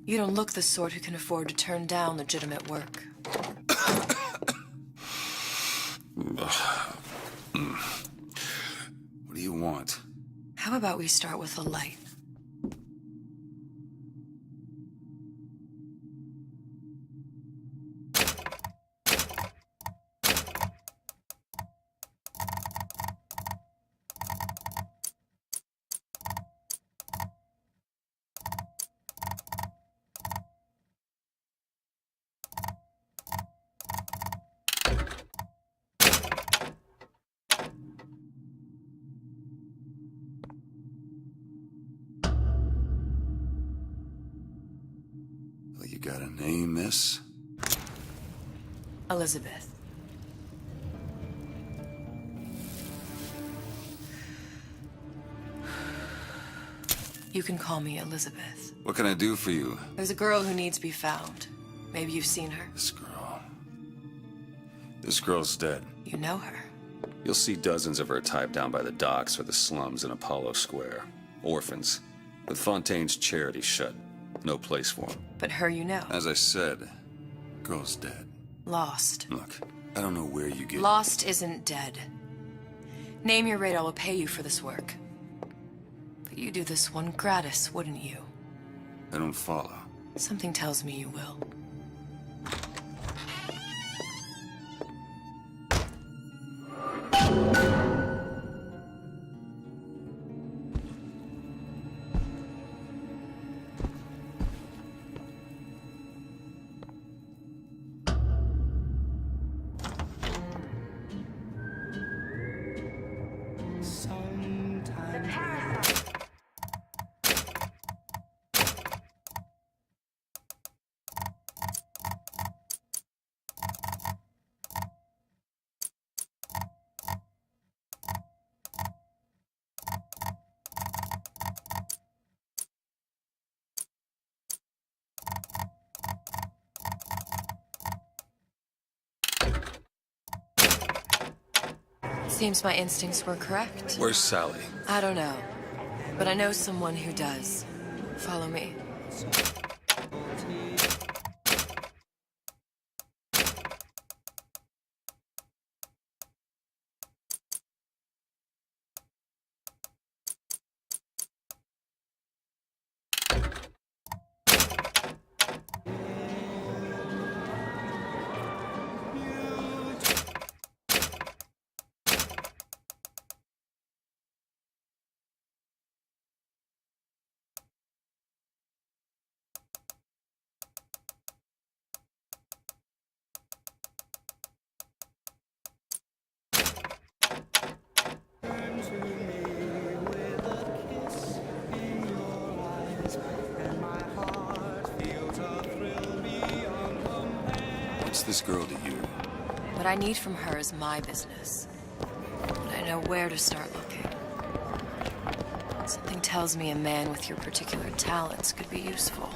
You don't look the sort who can afford to turn down legitimate work. What do you want? How about we start with a light? Well, you got a name, miss? Elizabeth. You can call me Elizabeth. What can I do for you? There's a girl who needs to be found. Maybe you've seen her. This girl. This girl's dead. You know her. You'll see dozens of her tied down by the docks or the slums in Apollo Square. Orphans. With Fontaine's charity shut. No place for them. But her you know. As I said, girl's dead. Lost. Look, I don't know where you get... Lost isn't dead. Name your rate, I will pay you for this work. But you do this one gratis, wouldn't you? I don't follow. Something tells me you will. Seems my instincts were correct. Where's Sally? I don't know, but I know someone who does. Follow me. What's this girl to you? What I need from her is my business. But I know where to start looking. Something tells me a man with your particular talents could be useful.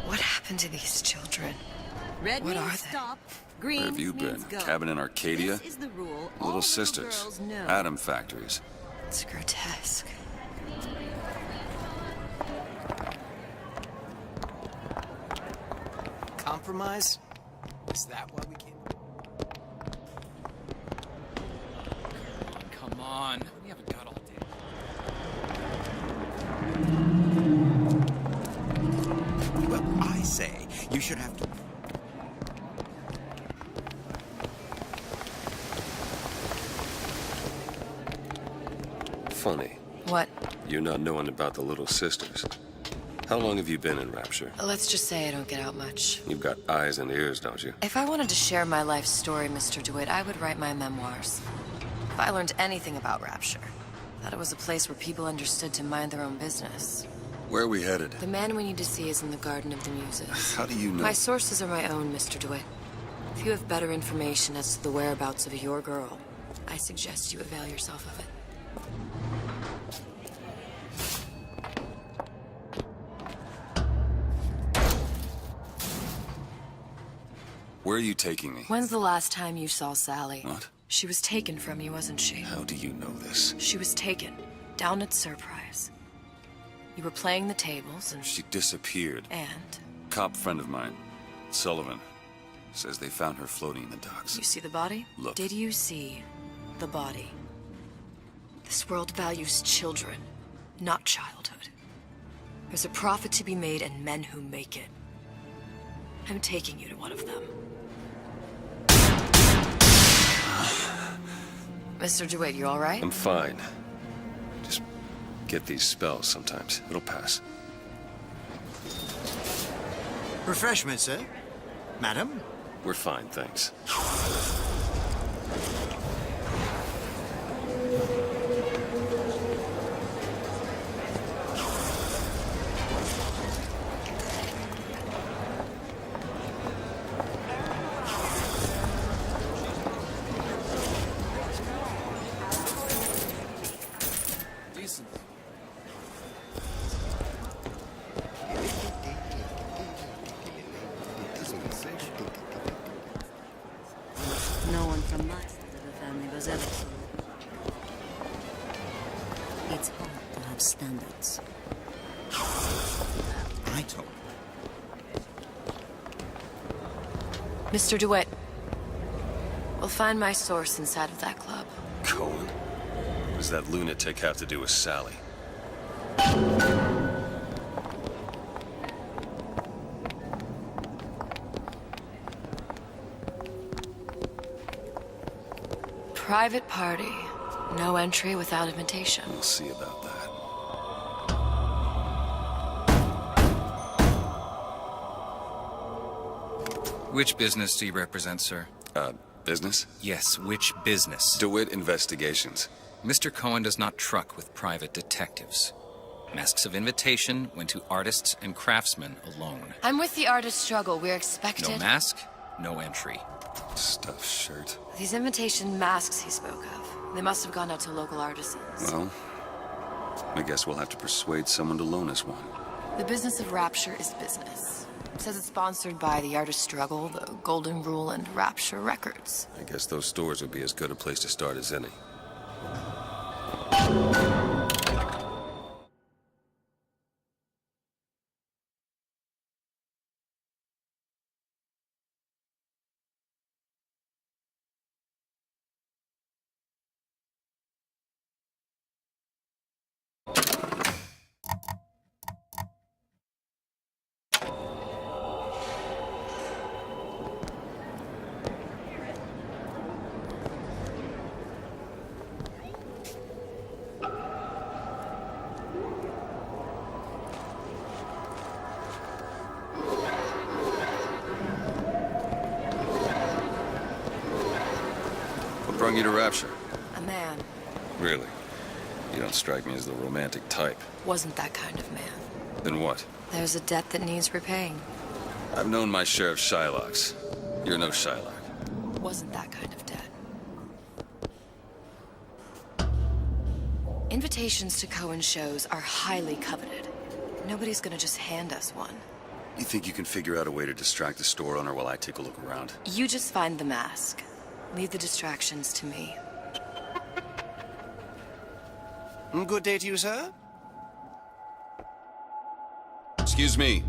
What happened to these children? Red What means are they? stop. Green Where have you been? means go. Cabin in Arcadia? This is the rule. All Little sisters. girls know. Atom factories. It's grotesque. Compromise? Is that why we came? Come on. We haven't got all day. Well, I say you should have to. Funny, What? you not knowing about the Little Sisters. How long have you been in Rapture? Let's just say I don't get out much. You've got eyes and ears, don't you? If I wanted to share my life story, Mr. DeWitt, I would write my memoirs. If I learned anything about Rapture, that it was a place where people understood to mind their own business. Where are we headed? The man we need to see is in the Garden of the Muses. How do you know? My sources are my own, Mr. DeWitt. If you have better information as to the whereabouts of your girl, I suggest you avail yourself of it. Where are you taking me? When's the last time you saw Sally? What? She was taken from you, wasn't she? How do you know this? She was taken, down at Surprise. You were playing the tables and... She disappeared. And? Cop friend of mine, Sullivan, says they found her floating in the docks. You see the body? Look. Did you see the body? This world values children, not childhood. There's a profit to be made and men who make it. I'm taking you to one of them. Mr. DeWitt, you all right? I'm fine. Just get these spells sometimes. It'll pass. Refreshment, sir? Madam? We're fine, thanks. Decent. No one from my side of the family was ever so. It's hard to have standards. I told Mr. DeWitt, we'll find my source inside of that club. Cohen? What does that lunatic have to do with Sally? Private party. No entry without invitation. We'll see about that. Which business do you represent, sir? Business? Yes, which business? DeWitt Investigations. Mr. Cohen does not truck with private detectives. Masks of invitation went to artists and craftsmen alone. I'm with the artist struggle. We're expected... No mask, no entry. Stuffed shirt. These invitation masks he spoke of. They must have gone out to local artisans. Well, I guess we'll have to persuade someone to loan us one. The business of Rapture is business. It says it's sponsored by the Artist Struggle, the Golden Rule, and Rapture Records. I guess those stores would be as good a place to start as any. What brought you to Rapture? A man. Really? You don't strike me as the romantic type. Wasn't that kind of man. Then what? There's a debt that needs repaying. I've known my share of Shylocks. You're no Shylock. Wasn't that kind of debt. Invitations to Cohen shows are highly coveted. Nobody's gonna just hand us one. You think you can figure out a way to distract the store owner while I take a look around? You just find the mask. Leave the distractions to me. Good day to you, sir. Excuse me.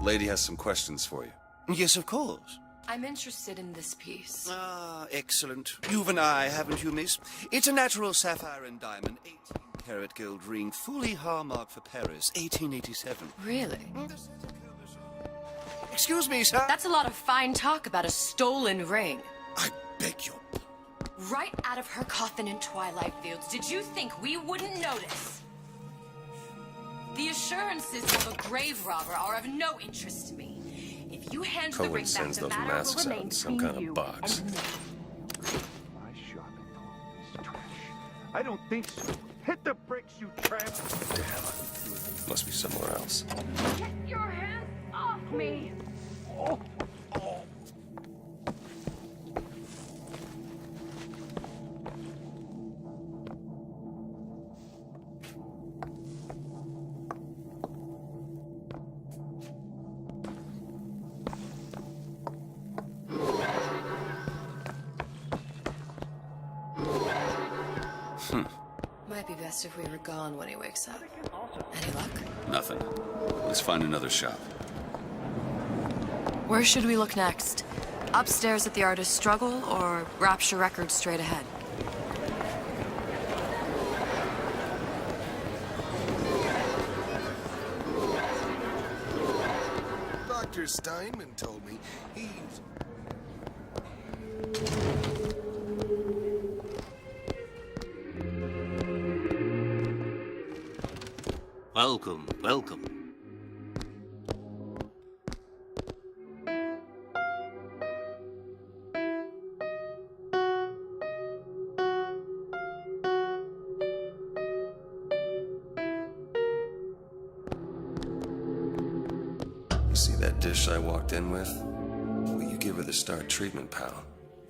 The lady has some questions for you. Yes, of course. I'm interested in this piece. Ah, excellent. You've an eye, haven't you, miss? It's a natural sapphire and diamond, 18-carat gold ring, fully hallmarked for Paris, 1887. Really? Excuse me, sir. That's a lot of fine talk about a stolen ring. I beg your... Right out of her coffin in Twilight Fields, did you think we wouldn't notice? The assurances of a grave robber are of no interest to me. If you hand the Cohen ring back, sends the those matter masks will out remain in some between kind of you box. and me. My shopping cart is trash. I don't think so. Hit the brakes, you tramp! Damn. Must be somewhere else. Get your hands off me! Might be best if we were gone when he wakes up. Any luck? Nothing. Let's find another shop. Where should we look next? Upstairs at the Artist's Struggle, or Rapture Records straight ahead? Dr. Steinman told me he's... Welcome, welcome. You see that dish I walked in with? Will you give her the Star treatment, pal?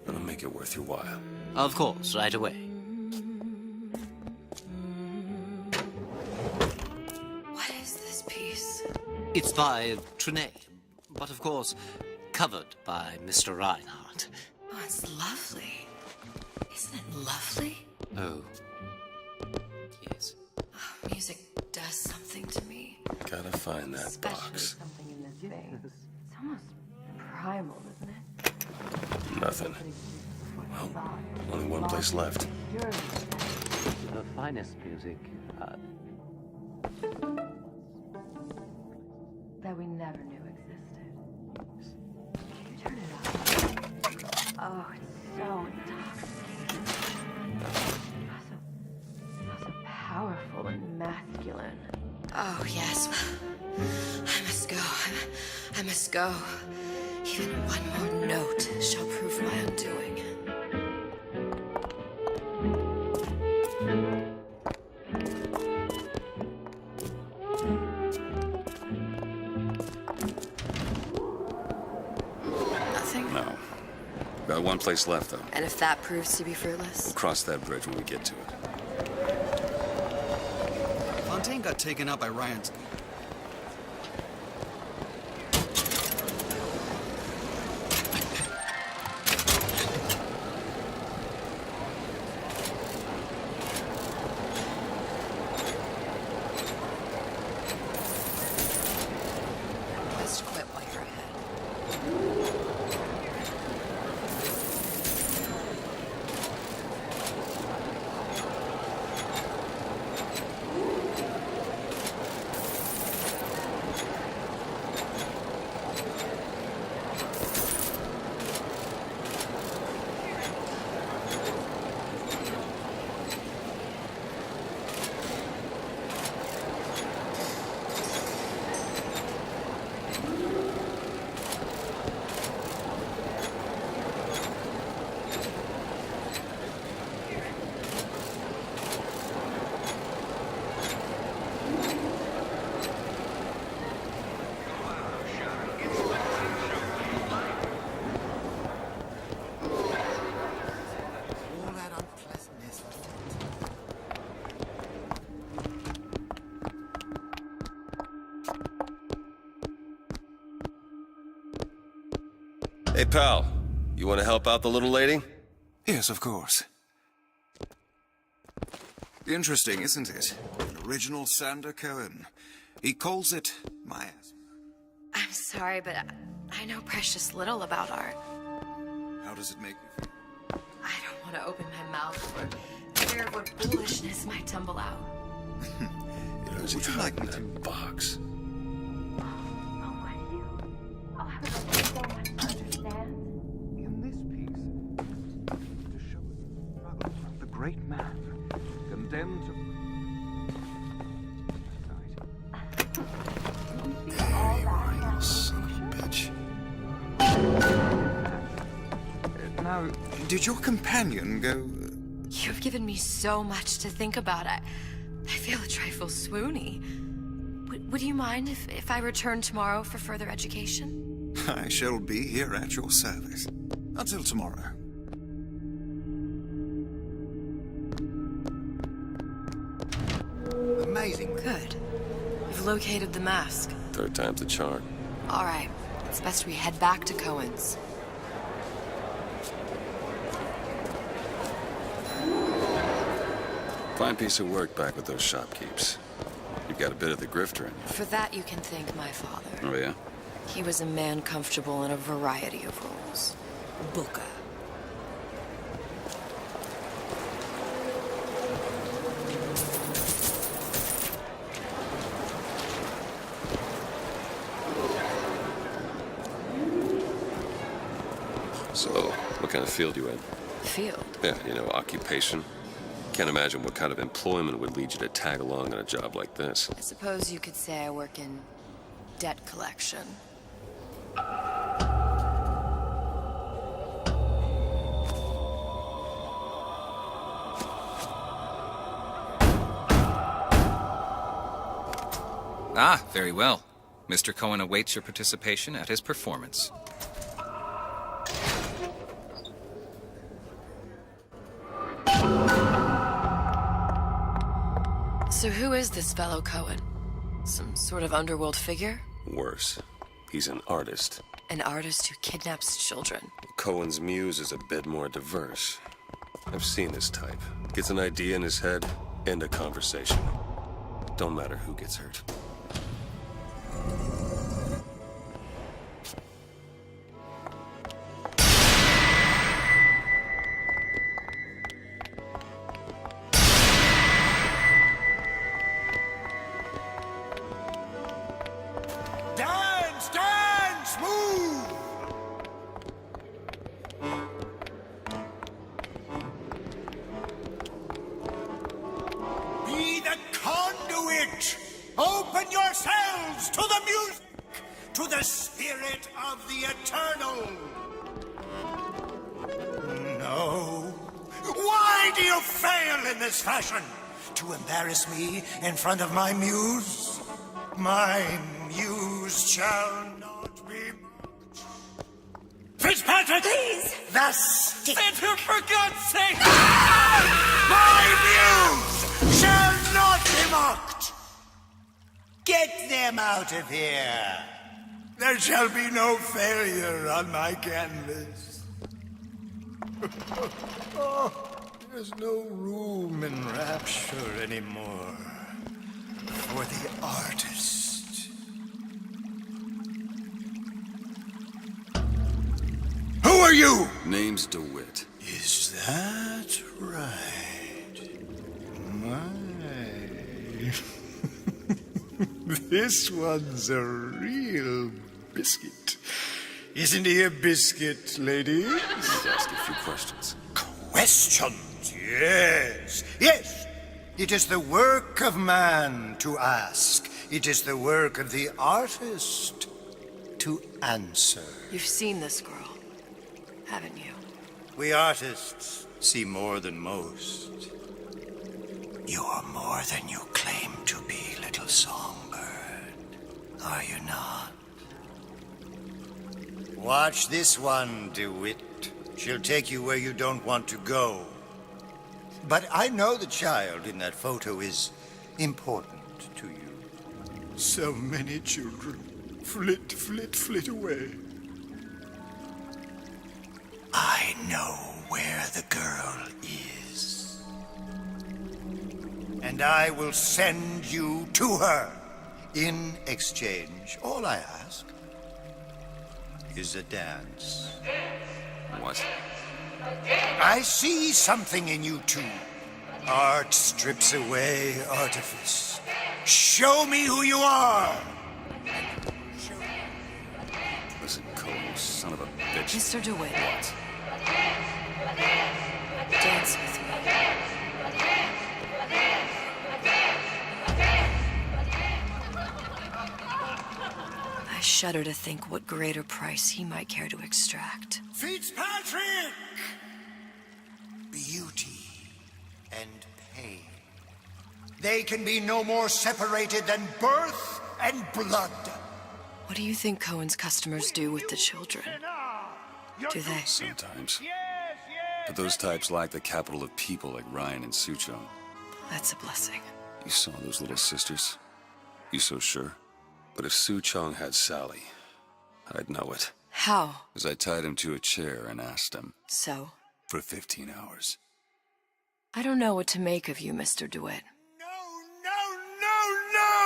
That'll make it worth your while. Of course, right away. What is this piece? It's by Trine, but of course, covered by Mr. Reinhardt. Oh, it's lovely. Isn't it lovely? Oh. Yes. Oh, music does something to me. Gotta find that Especially box. something in this vein. It's almost primal, isn't it? Nothing. Well, only one place left. The finest music. That we never knew existed. Can you turn it off? Oh, it's so intoxicating. Also powerful and masculine. Oh, yes. I must go. I must go. Even one more note shall prove my undoing. Nothing? No. Got one place left, though. And if that proves to be fruitless? We'll cross that bridge when we get to it. Fontaine got taken out by Ryan's. Best quit while you're ahead. All that unpleasantness. Hey, pal. You want to help out the little lady? Yes, of course. Interesting, isn't it? An original Sander Cohen. He calls it miasm. I'm sorry, but I know precious little about art. How does it make you feel? I don't want to open my mouth for fear of what foolishness might tumble out. Would you like that box? In this piece, to show the struggle of the great man, condemned to... Son of a bitch. Now, did your companion go... You've given me so much to think about. I feel a trifle swoony. Would you mind if I return tomorrow for further education? I shall be here at your service. Until tomorrow. Amazing. Good. You've located the mask. Third time's the charm. All right. It's best we head back to Cohen's. Fine piece of work back with those shopkeepers. You've got a bit of the grifter in you. For that, you can thank my father. Oh, yeah? He was a man comfortable in a variety of roles. Buka. So, what kind of field you in? Field? Yeah, you know, occupation. Can't imagine what kind of employment would lead you to tag along on a job like this. I suppose you could say I work in debt collection. Ah, very well. Mr. Cohen awaits your participation at his performance. So who is this fellow Cohen? Some sort of underworld figure? Worse. He's an artist. An artist who kidnaps children. Cohen's muse is a bit more diverse. I've seen this type. Gets an idea in his head, end a conversation. Don't matter who gets hurt. Dance, dance, move! Be the conduit! Open yourselves to the music, to the spirit of the eternal! No. Why do you fail in this fashion? To embarrass me in front of my muse? My muse shall not be mocked. Fitzpatrick! Please! The stick! For God's sake! My muse shall not be mocked! Get them out of here! There shall be no failure on my canvas. Oh, there's no room in rapture anymore for the artist. Who are you? Name's DeWitt. Is that right? My. This one's a real biscuit. Isn't he a biscuit, ladies? Let's ask a few questions. Questions, yes. Yes. It is the work of man to ask. It is the work of the artist to answer. You've seen this girl, haven't you? We artists see more than most. You're more than you claim to be, little songbird. Are you not? Watch this one, DeWitt. She'll take you where you don't want to go. But I know the child in that photo is important to you. So many children flit, flit, flit away. I know where the girl is. And I will send you to her. In exchange, all I ask is a dance. What? I see something in you two. Art strips away artifice. Show me who you are! Listen, Cole, you son of a bitch. Mr. DeWitt. What? Dance with me. I shudder to think what greater price he might care to extract. Fitzpatrick! Beauty and pain. They can be no more separated than birth and blood. What do you think Cohen's customers do with the children? Do they? Sometimes. But those types lack the capital of people like Ryan and Suchong. That's a blessing. You saw those little sisters? You so sure? But if Suchong had Sally, I'd know it. How? As I tied him to a chair and asked him. So? For 15 hours. I don't know what to make of you, Mr. DeWitt.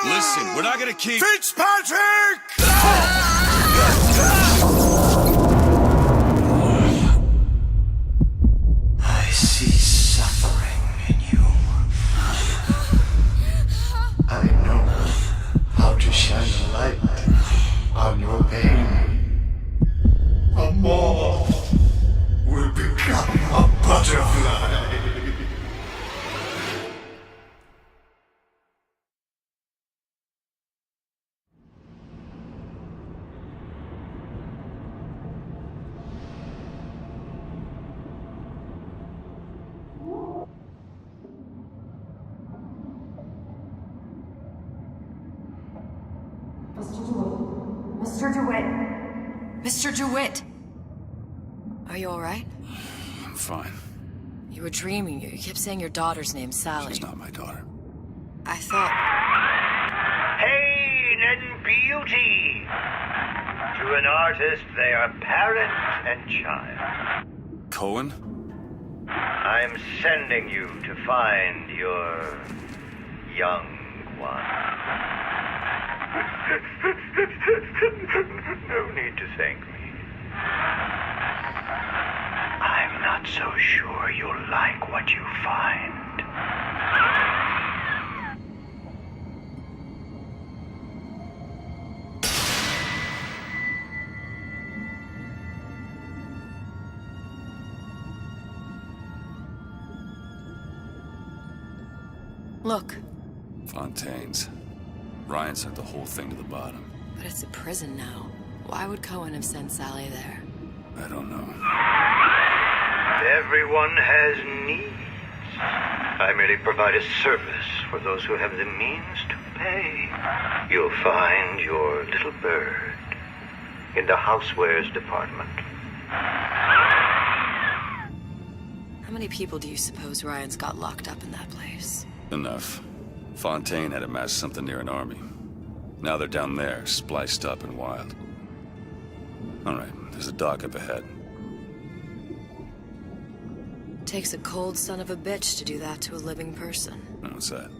Listen, we're not gonna keep... Fitzpatrick! I see suffering in you. I know how to shine a light on your pain. A moth will become a butterfly. Mr. DeWitt! Mr. DeWitt! Are you alright? I'm fine. You were dreaming. You kept saying your daughter's name, Sally. She's not my daughter. I thought... Pain and beauty. To an artist, they are parent and child. Cohen? I'm sending you to find your young one. No need to thank me. I'm not so sure you'll like what you find. Look. Fontaine's. Ryan sent the whole thing to the bottom. But it's a prison now. Why would Cohen have sent Sally there? I don't know. Everyone has needs. I merely provide a service for those who have the means to pay. You'll find your little bird in the housewares department. How many people do you suppose Ryan's got locked up in that place? Enough. Fontaine had amassed something near an army. Now they're down there, spliced up and wild. All right, there's a dock up ahead. Takes a cold son of a bitch to do that to a living person. What's that?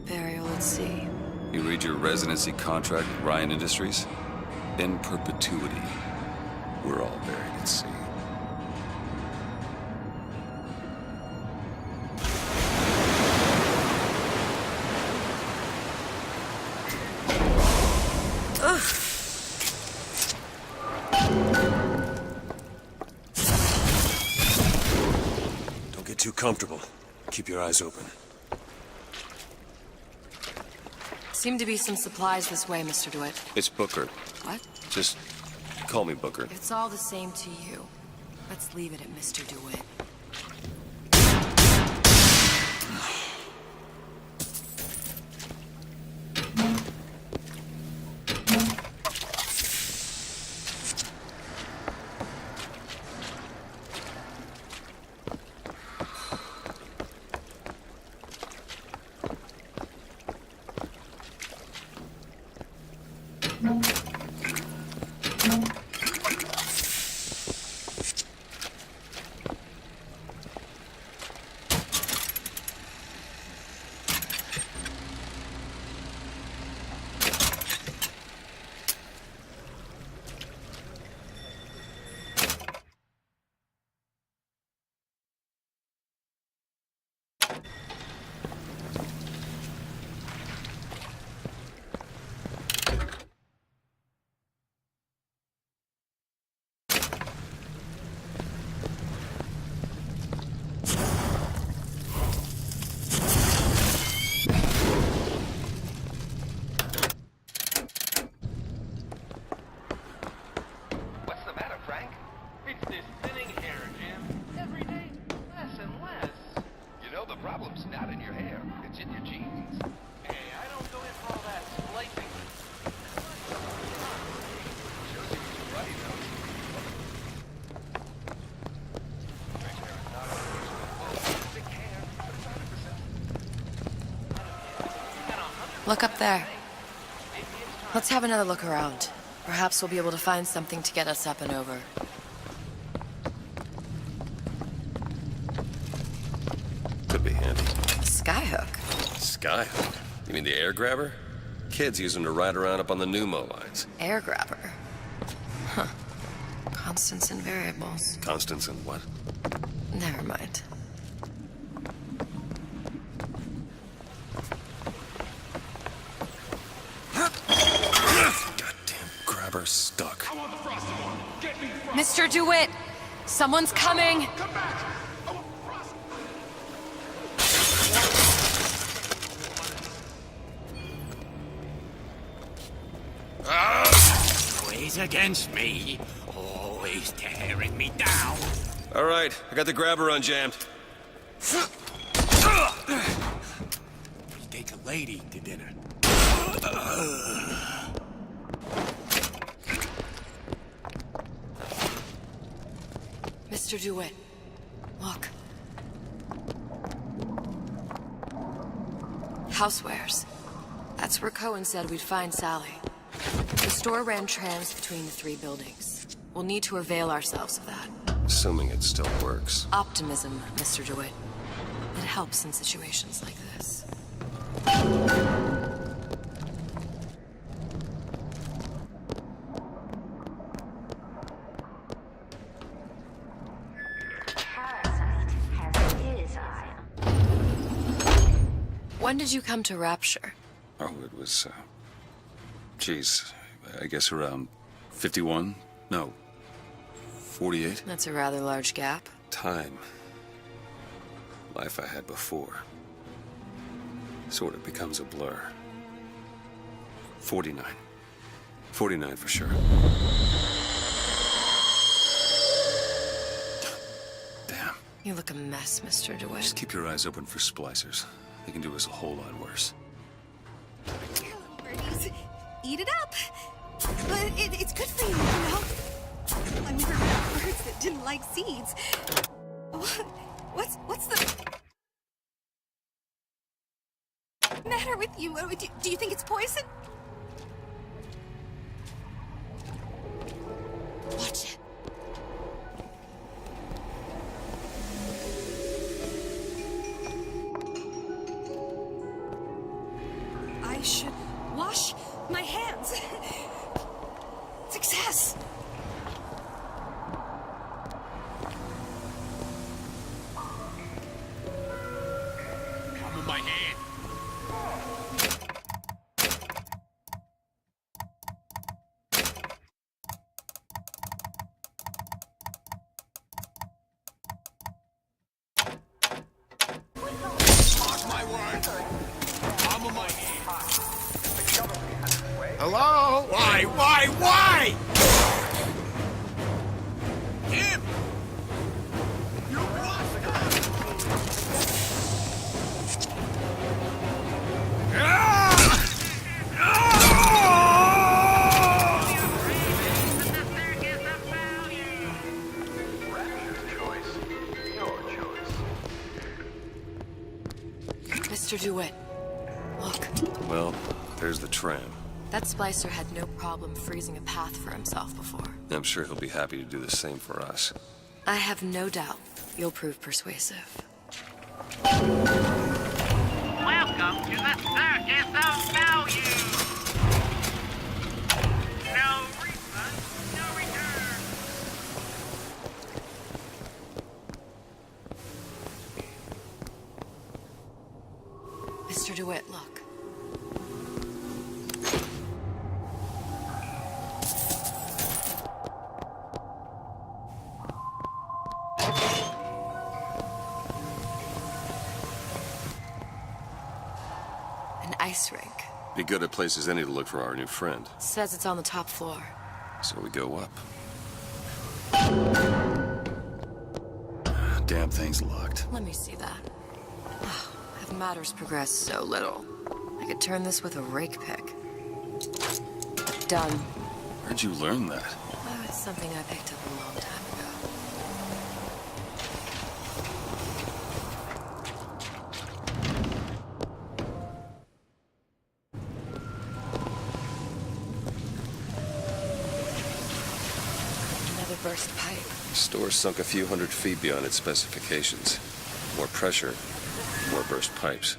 Burial at sea. You read your residency contract with Ryan Industries? In perpetuity, we're all buried at sea. Don't get too comfortable. Keep your eyes open. Seem to be some supplies this way, Mr. DeWitt. It's Booker. What? Just call me Booker. It's all the same to you. Let's leave it at Mr. DeWitt. Look up there. Let's have another look around. Perhaps we'll be able to find something to get us up and over. Could be handy. A skyhook? Skyhook? You mean the air grabber? Kids use them to ride around up on the pneumo lines. Air grabber. Huh. Constants and variables. Constants and what? Never mind. Goddamn grabber stuck. Mr. DeWitt! Someone's coming! Always against me. Always tearing me down. All right, I got the grabber unjammed. We take a lady to dinner. Mr. DeWitt, look. Housewares. That's where Cohen said we'd find Sally. The store ran trams between the 3 buildings. We'll need to avail ourselves of that. Assuming it still works. Optimism, Mr. DeWitt. It helps in situations like this. Parasite has his eye. When did you come to Rapture? Oh, it was, geez, I guess around 51? No, 48? That's a rather large gap. Time. Life I had before. Sort of becomes a blur. 49. 49 for sure. Damn. You look a mess, Mr. DeWitt. Just keep your eyes open for splicers. They can do us a whole lot worse. Birdies, eat it up. But it's good for you, you know? I've never met birds that didn't like seeds. What's the matter with you? Do you think it's poison? Watch it. I should wash my hands. Success! Come on my hand. Mark my words. I'm on my hand. Hello? Why? Him! You Mr. DeWitt, look. Well, there's the tram. That splicer had no problem freezing a path for himself before. I'm sure he'll be happy to do the same for us. I have no doubt you'll prove persuasive. Welcome to the Circus of Value! No refund, no return! Mr. DeWitt, look. An ice rink. Be good at places any to look for our new friend. Says it's on the top floor. So we go up. Damn thing's locked. Let me see that. Oh, have matters progressed so little? I could turn this with a rake pick. Done. Where'd you learn that? Oh, it's something I picked up a long time ago. Another burst pipe. Store sunk a few hundred feet beyond its specifications. More pressure, more burst pipes.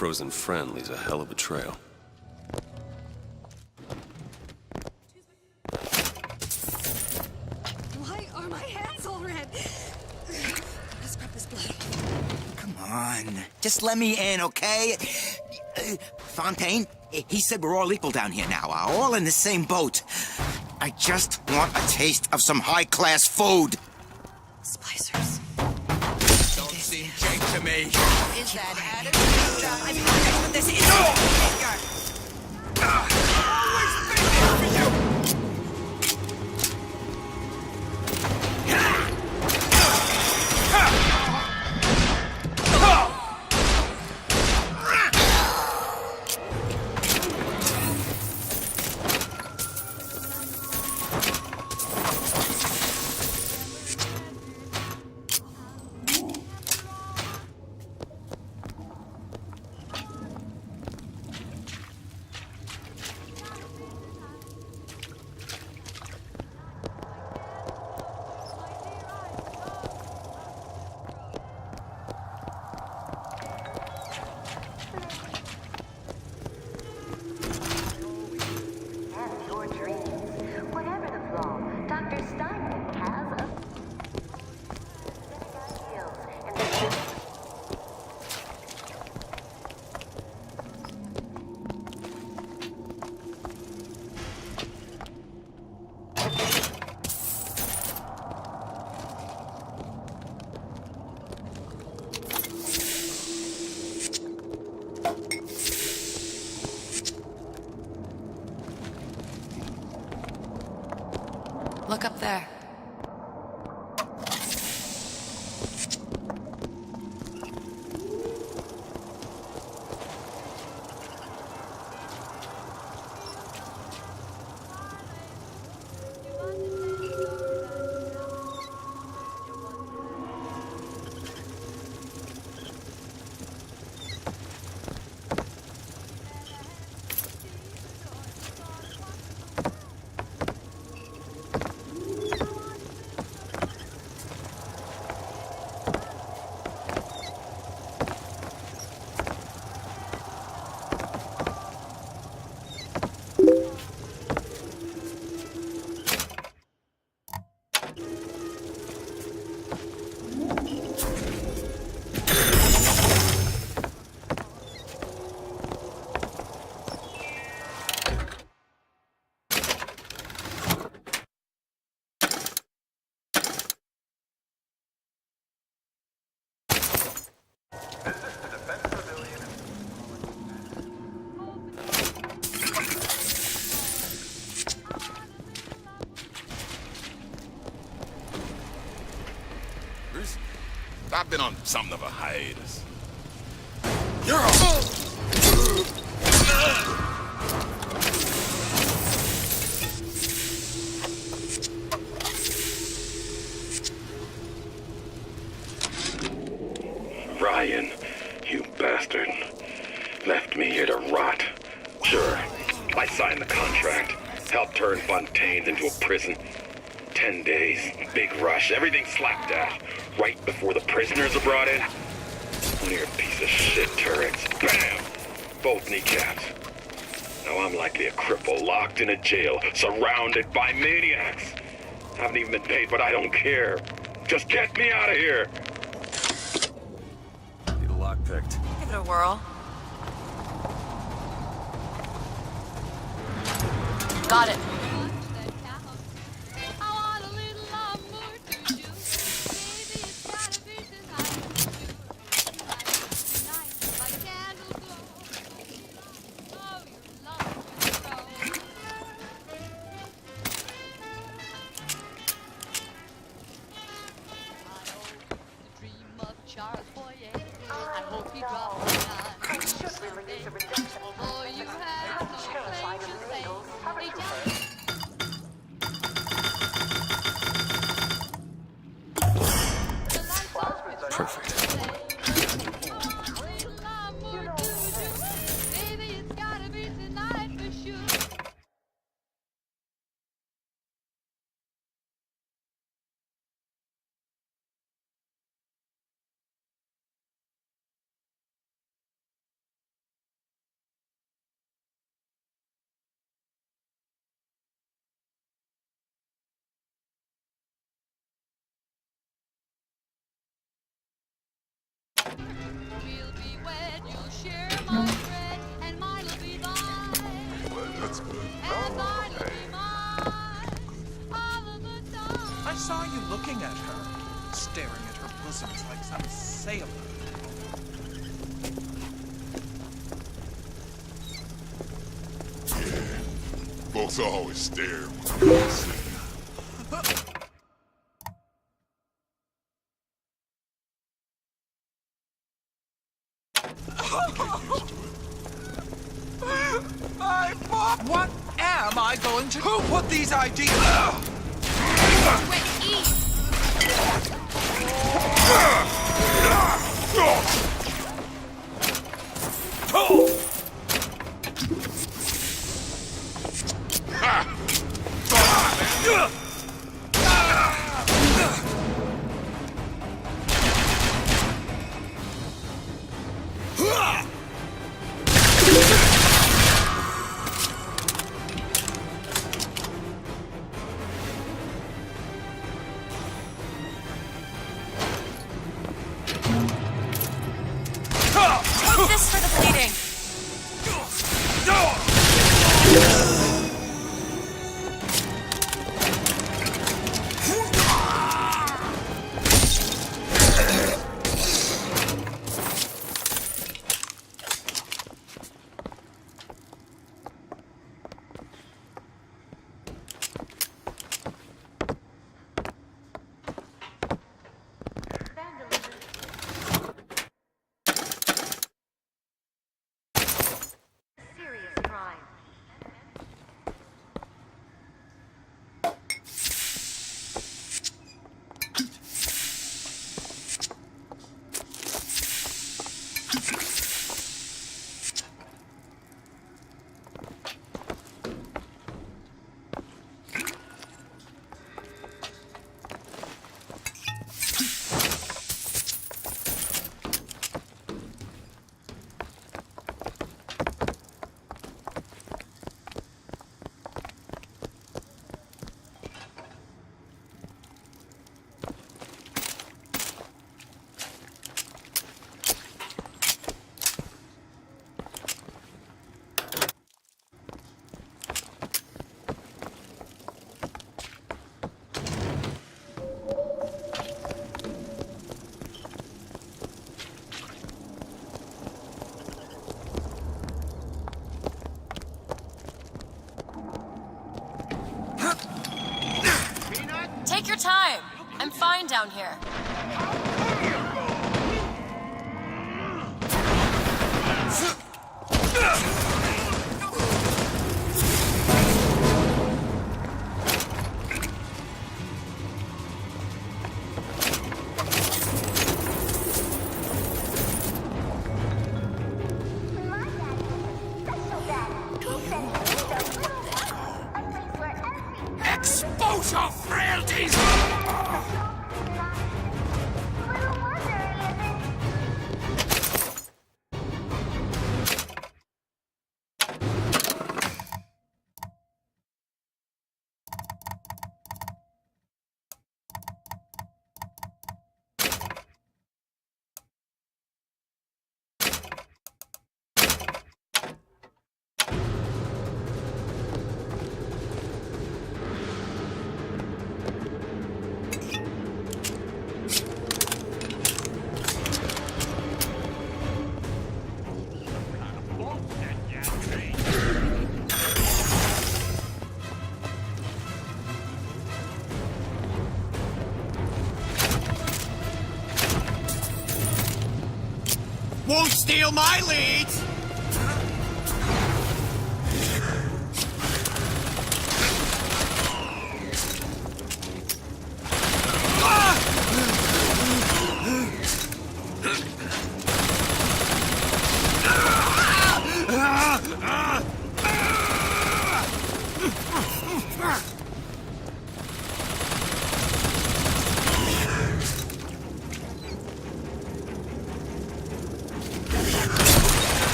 frozen friend leaves a hell of a trail. Why are my hands all red? Let's scrub this blood. Come on. Just let me in, okay? Fontaine, he said we're all equal down here now. All in the same boat. I just want a taste of some high-class food. Splicers. Don't seem Jake to me. Is that Adam? I'm that's what this is. Always been here for you. And your dreams. Whatever the flaw, Dr. Steinman has a skills and Look up there. I've been on something of a hiatus. Ryan, you bastard. Left me here to rot. Sure, I signed the contract. Helped turn Fontaine into a prison. 10 days, big rush, everything slapdash. Right before the prisoners are brought in. Near piece of shit turrets. Bam! Both kneecaps. Now I'm likely a cripple locked in a jail, surrounded by maniacs. Haven't even been paid, but I don't care. Just get me out of here! Need a lock picked. Give it a whirl. Got it. I hope he drops by. Should we release a redemption? For you have no claim to fame. We'll be wed, you'll share my bread, and mine'll be thine. Well, that's good. And thine'll be mine all of the time. I saw you looking at her, staring at her bosoms like some sailor. Folks always stare when they see. What am I going to... Who put these ideas... Take this for the bleeding. Serious crime. Take your time. I'm fine down here. Expose your frailties! Won't steal my lead!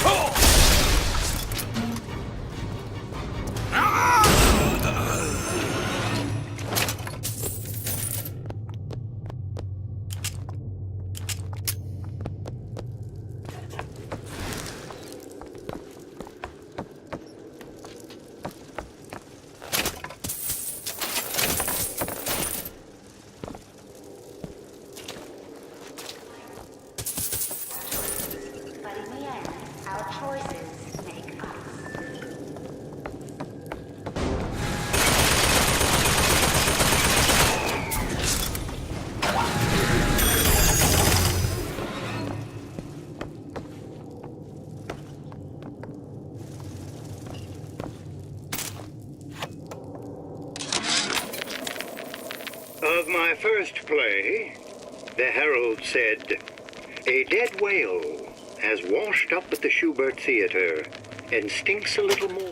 Oh! my first play, the herald said, "A dead whale has washed up at the Schubert Theater and stinks a little more."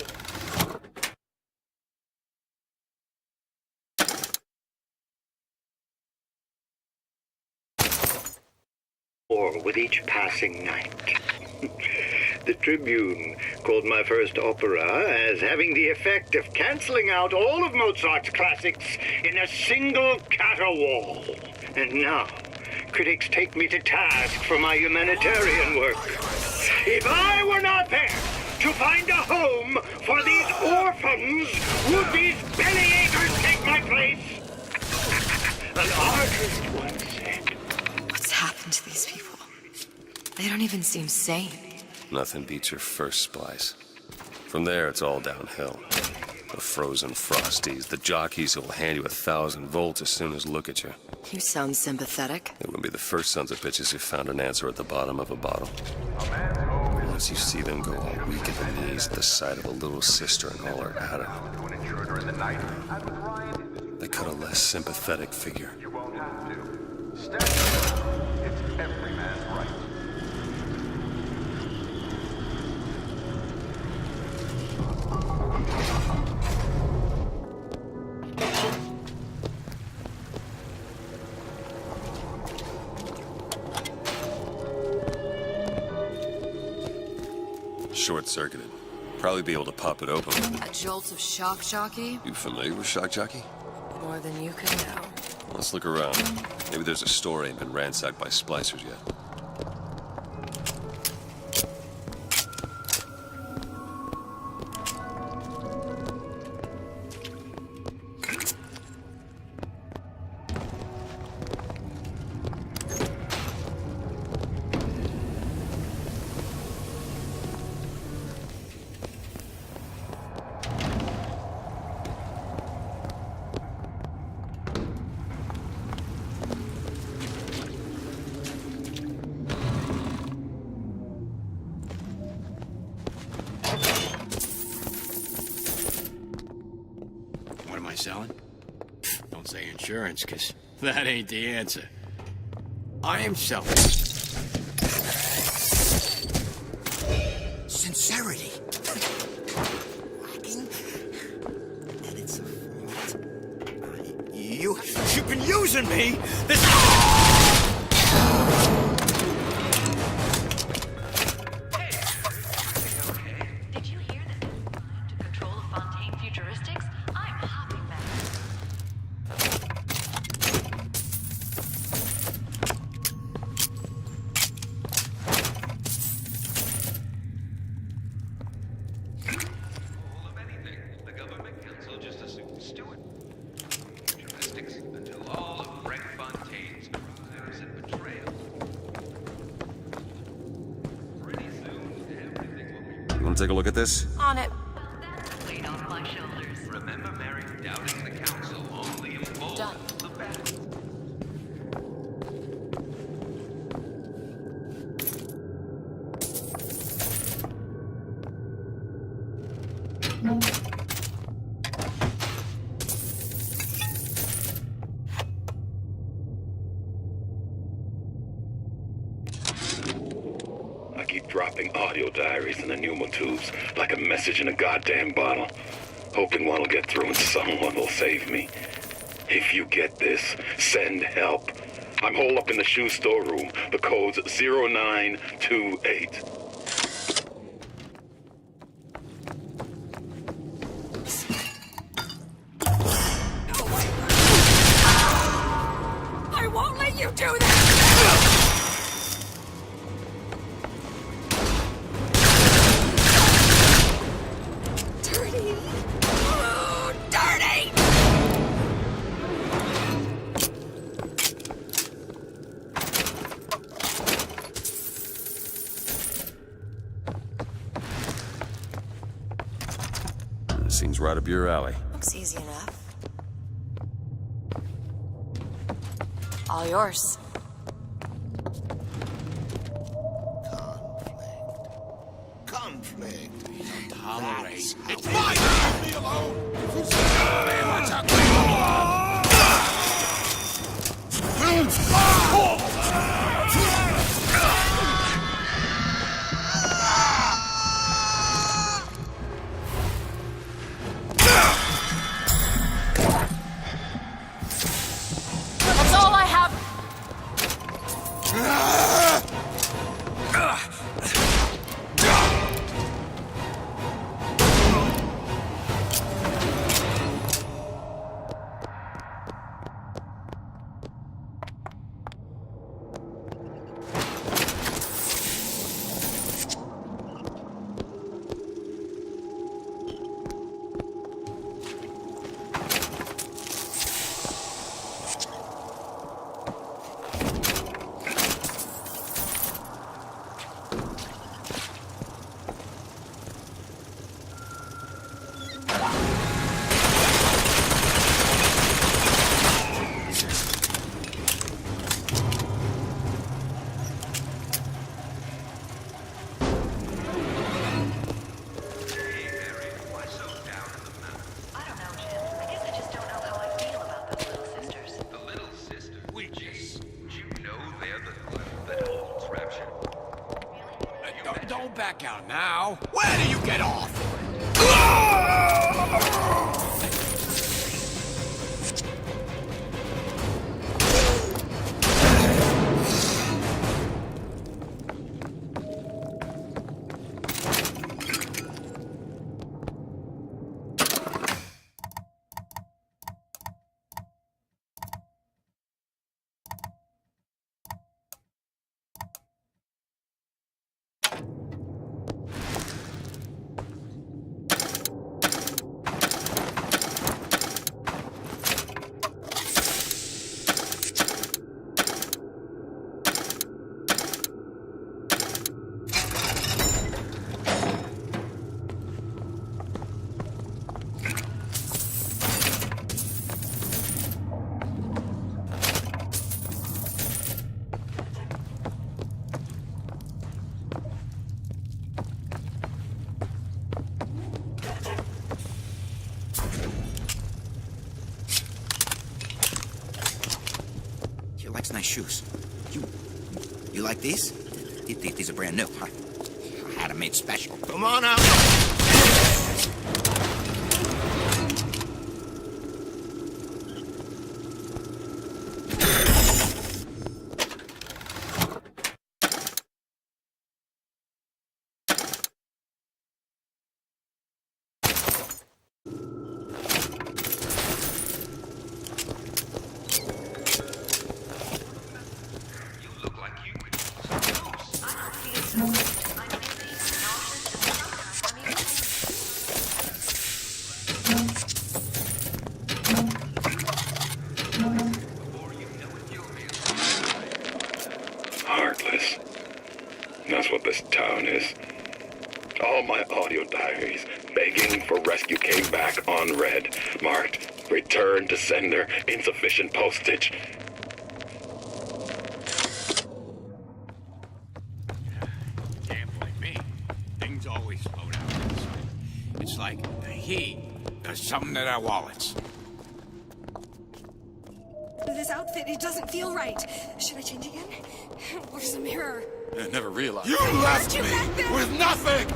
Or with each passing night. The Tribune called my first opera as having the effect of canceling out all of Mozart's classics in a single caterwaul. And now, critics take me to task for my humanitarian work. If I were not there to find a home for these orphans, would these bellyachers take my place? An artist once said. What's happened to these people? They don't even seem sane. Nothing beats your first splice. From there, it's all downhill. The frozen frosties, the jockeys who'll hand you 1,000 volts as soon as look at you. You sound sympathetic. They wouldn't be the first sons of bitches who found an answer at the bottom of a bottle. Once you see them go all weak at the knees at the sight of a little sister and all her Adam, they cut a less sympathetic figure. You won't have to. Stand up. It's every man's right. Short-circuited. Probably be able to pop it open with A jolt of shock jockey? You familiar with shock jockey? More than you could know. Let's look around. Maybe there's a store ain't been ransacked by splicers yet. Selling? Don't say insurance, because that ain't the answer. I am selling. Sincerity. Lacking. And it's a fault. You've been using me. This. Did you hear that to control Fontaine Futuristics? I'm hopping back. You want to take a look at this? On it. Weight off my shoulders. Remember, Mary, doubting the council only involves the best. I keep dropping audio diaries in the pneumotubes like a message in a goddamn bottle, hoping one'll get through and someone will save me. If you get this, send help. I'm holed up in the shoe storeroom. The code's 0928. I won't let you do that! Dirty! Oh, dirty! Seems right up your alley. Looks easy enough. All yours. Conflict. We don't tolerate. It's mine! Leave me alone! now? Where do you get off? She likes nice shoes. You like these? These are brand new. I had them made special. Come on out. Heartless. That's what this town is. All my audio diaries begging for rescue came back unread, marked return to sender, insufficient postage. Can't blame me. Things always slow down. It's like the heat does something to their wallets. This outfit, it doesn't feel right. Should I change again? Where's the mirror? I never realized. You left me with nothing!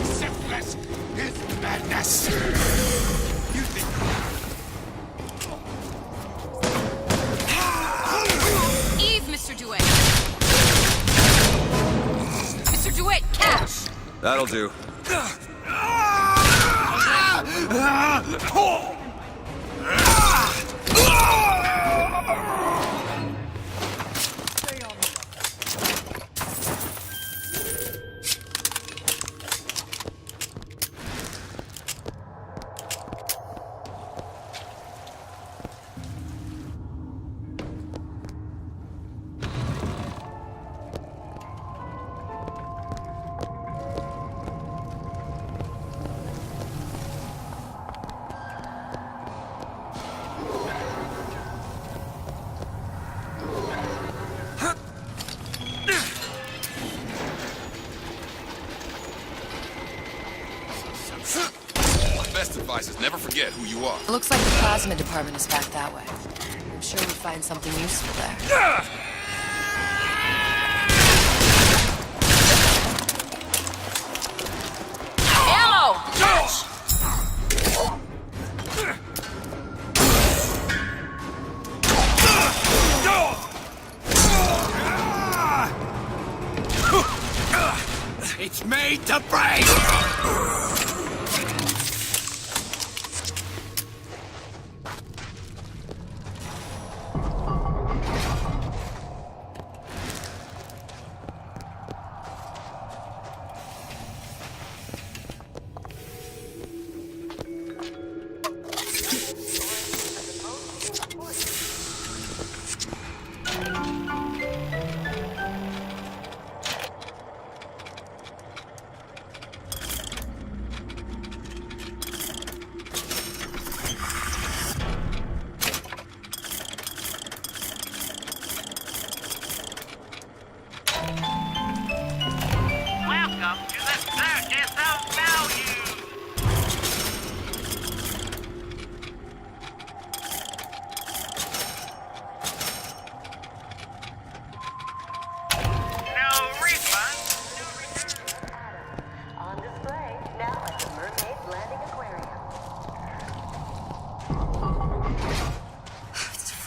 Syphilis is madness! You think... Eve, Mr. DeWitt! Mr. DeWitt, cash! That'll do. Best advice is never forget who you are. Looks like the plasma department is back that way. I'm sure we'd find something useful there. Ammo! It's made to break!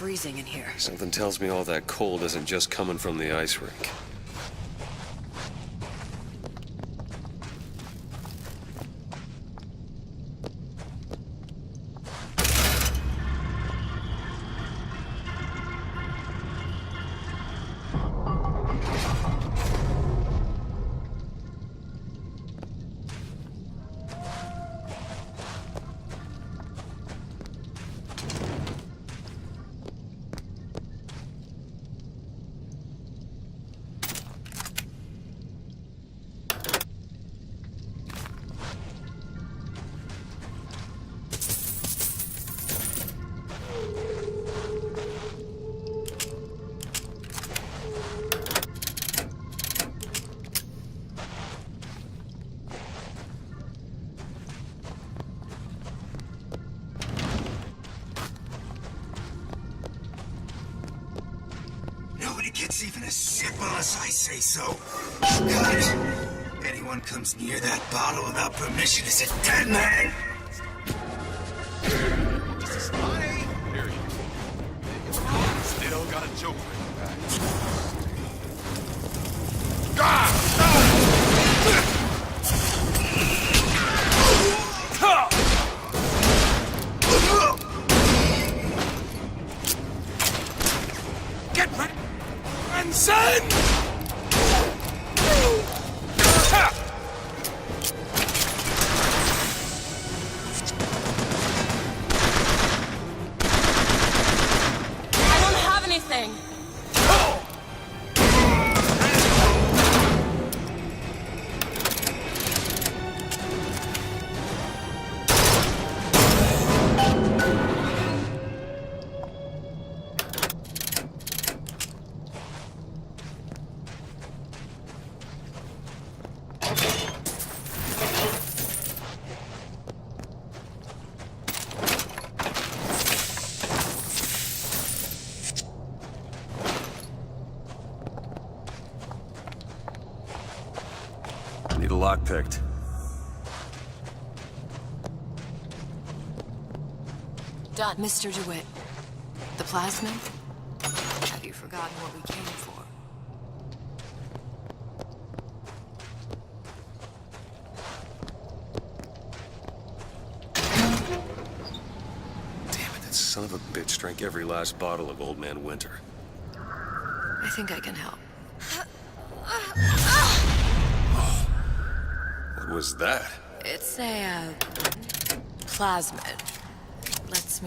freezing in here. Something tells me all that cold isn't just coming from the ice rink. Nobody gets even a sip unless I say so. Cut. Anyone comes near that bottle without permission is a dead man. This is funny. Here you go. Still got a joke in the back. Get ready and send! I don't have anything. Need a lock picked. Done. Mr. DeWitt. The plasmid? Have you forgotten what we came for? Damn it, that son of a bitch drank every last bottle of Old Man Winter. I think I can help. What was that? It's a, plasmid. Lets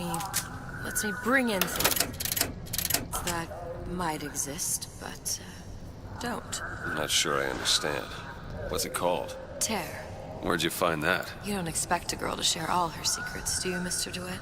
me bring in things that might exist, but, don't. I'm not sure I understand. What's it called? Tear. Where'd you find that? You don't expect a girl to share all her secrets, do you, Mr. DeWitt?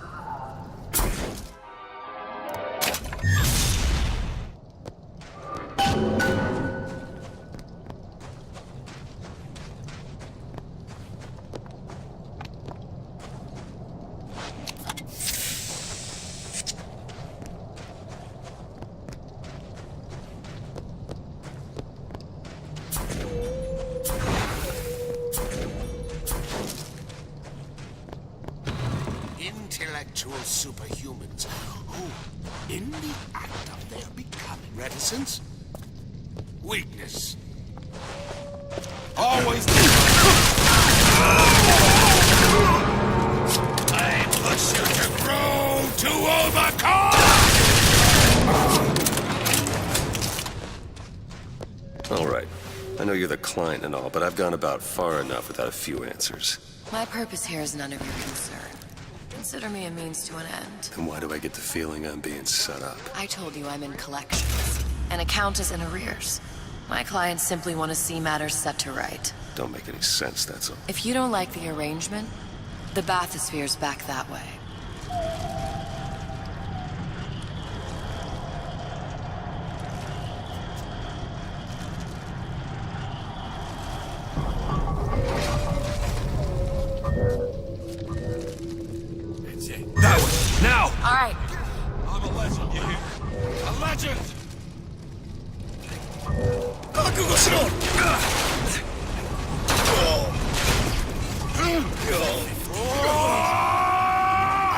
Intellectual superhumans who, in the act of their becoming reticence, weakness, always I push you to grow to overcome! All right. I know you're the client and all, but I've gone about far enough without a few answers. My purpose here is none of your concern. Consider me a means to an end. Then why do I get the feeling I'm being set up? I told you I'm in collections. An account is in arrears. My clients simply want to see matters set to right. Don't make any sense, that's all. If you don't like the arrangement, the bathysphere's back that way. That way! Now! All right. I'm a legend, you hear? A legend!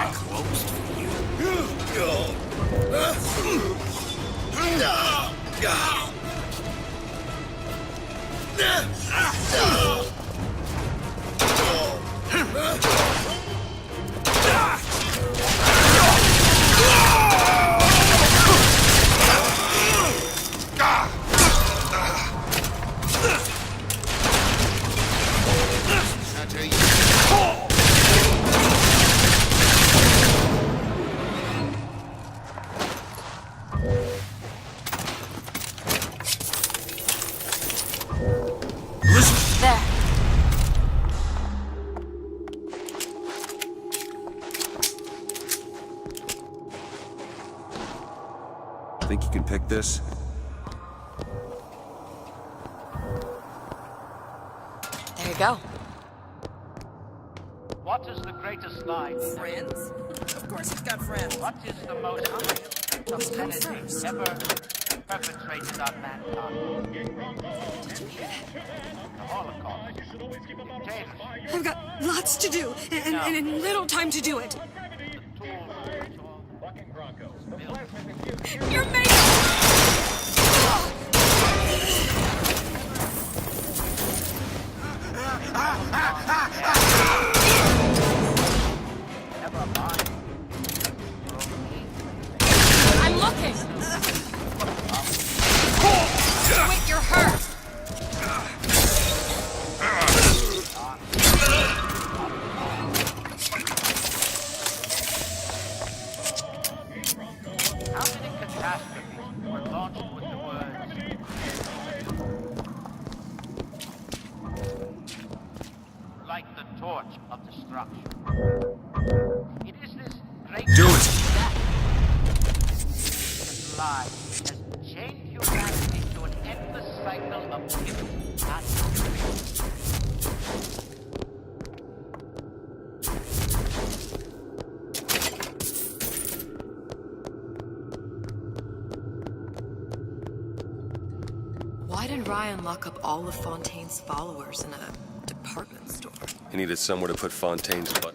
I closed. Think you can pick this? There you go. What is the greatest lie? Friends? Of course he's got friends. What is the most obscenity ever perpetrated on mankind? Did you hear that? The Holocaust. Dictators. I've got lots to do, and little time to do it. You're made. I'm looking! Wait, you're hurt! How many catastrophes were launched with the words? Like the torch of destruction. It is this great... Do it! This lie has chained humanity to an endless cycle of giving, not Why did Ryan lock up all of Fontaine's followers in a department store? He needed somewhere to put Fontaine's butt.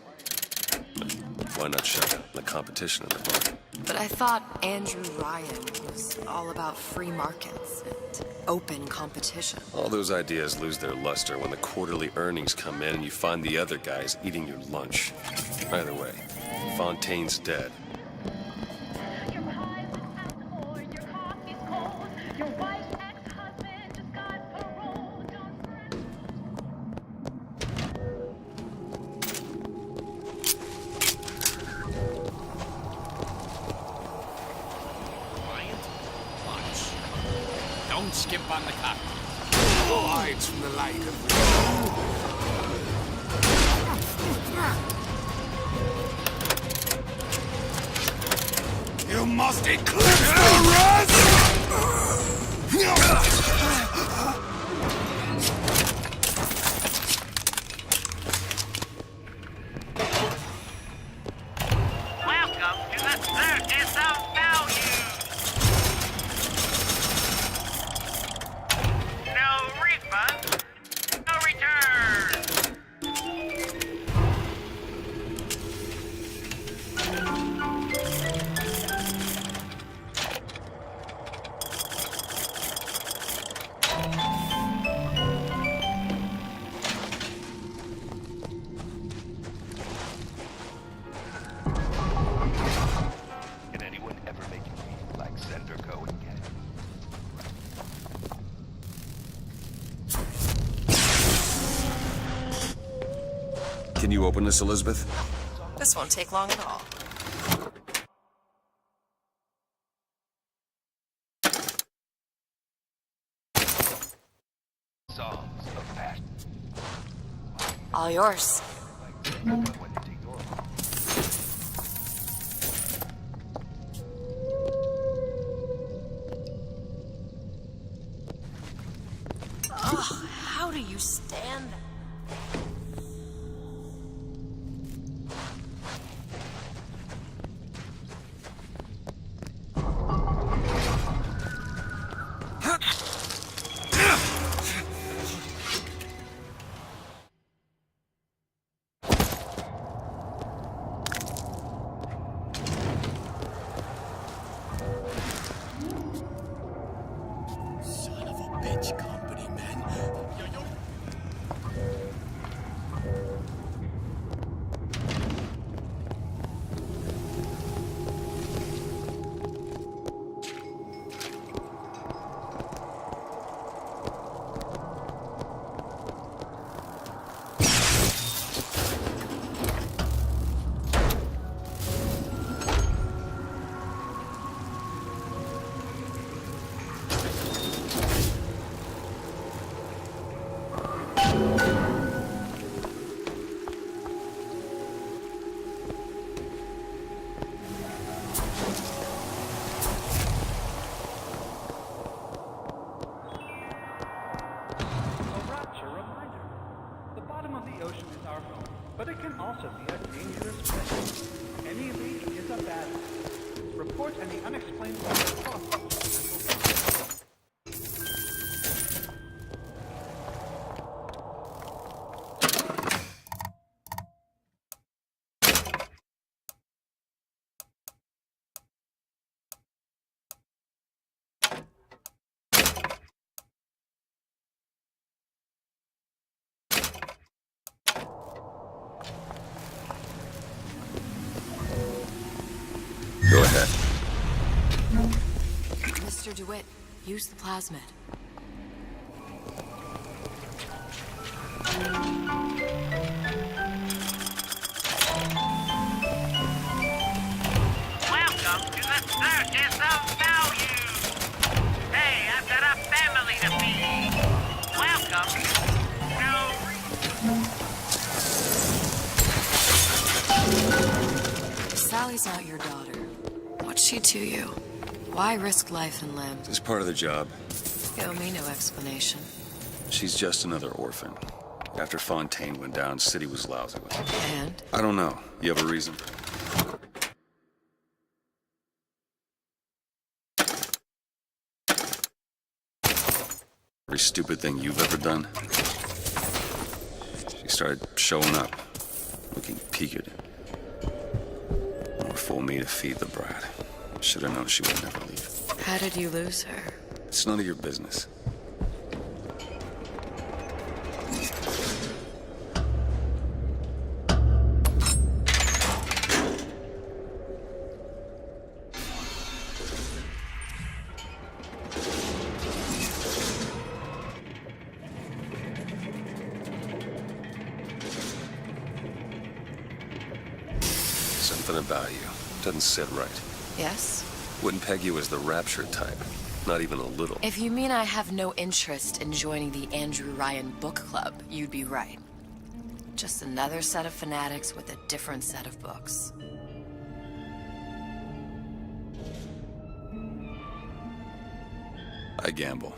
Why not shut down the competition in the market? But I thought Andrew Ryan was all about free markets and open competition. All those ideas lose their luster when the quarterly earnings come in and you find the other guys eating your lunch. Either way, Fontaine's dead. Your pie's out the door, your coffee's cold, your wife's ex-husband just got parole. Don't stress. Lunch. Don't skip on the cut. Hides from the light of You must eclipse the rest! Welcome to the circus of value. No refund, no return. Can anyone ever make you feel like Senator Cohen again? Can you open this, Elizabeth? This won't take long at all. Songs of passion. All yours. Ugh, how do you stand that? the ocean is our home, but it can also be a dangerous place. Any leak is a bad one. Report any unexplained water crossings. Go ahead. Mr. DeWitt, use the plasmid. Welcome to the Circus of Value. Hey, I've got a family to feed. Welcome. Sally's not your daughter. What'd she to you? Why risk life and limb? It's part of the job. You owe me no explanation. She's just another orphan. After Fontaine went down, City was lousy with her. And? I don't know. You have a reason? Every stupid thing you've ever done? She started showing up, looking peaked. More fool me to feed the brat. Should have known she would never leave. How did you lose her? It's none of your business. Something about you doesn't sit right. Yes? Wouldn't peg you as the raptured type. Not even a little. If you mean I have no interest in joining the Andrew Ryan book club, you'd be right. Just another set of fanatics with a different set of books. I gamble.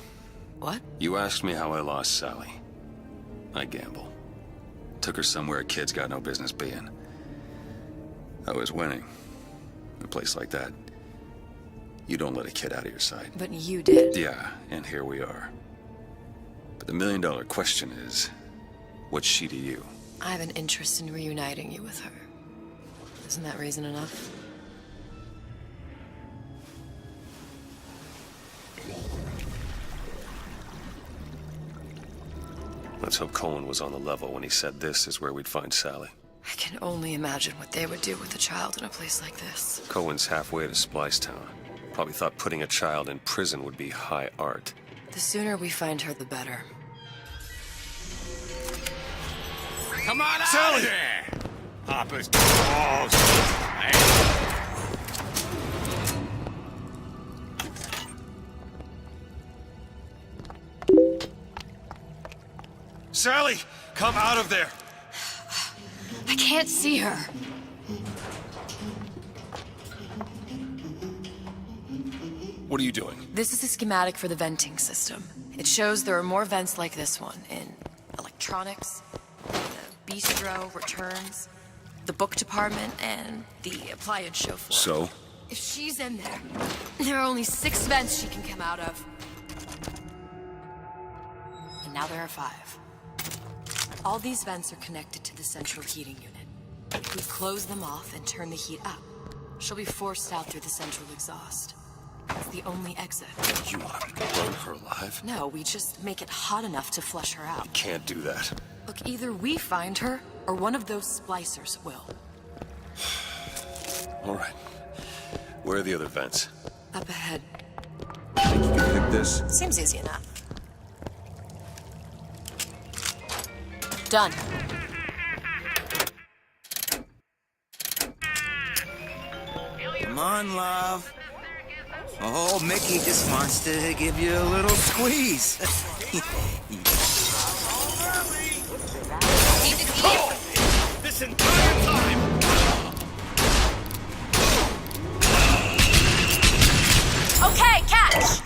What? You asked me how I lost Sally. I gamble. Took her somewhere a kid's got no business being. I was winning. In a place like that, you don't let a kid out of your sight. But you did. Yeah, and here we are. But the million-dollar question is, what's she to you? I have an interest in reuniting you with her. Isn't that reason enough? Let's hope Cohen was on the level when he said this is where we'd find Sally. I can only imagine what they would do with a child in a place like this. Cohen's halfway to Splicetown. Probably thought putting a child in prison would be high art. The sooner we find her, the better. Come on out of there! Hoppers balls! Sally, come out of there! I can't see her. What are you doing? This is a schematic for the venting system. It shows there are more vents like this one in electronics, the bistro, returns, the book department, and the appliance show floor. So? If she's in there are only 6 vents she can come out of. And now there are 5. All these vents are connected to the central heating unit. If we close them off and turn the heat up, she'll be forced out through the central exhaust. It's the only exit. You want to burn her alive? No, we just make it hot enough to flush her out. Can't do that. Look, either we find her, or one of those splicers will. All right. Where are the other vents? Up ahead. Think you can pick this? Seems easy enough. Done. Come on, love. Oh, Mickey just wants to give you a little squeeze. This entire time! Okay, catch!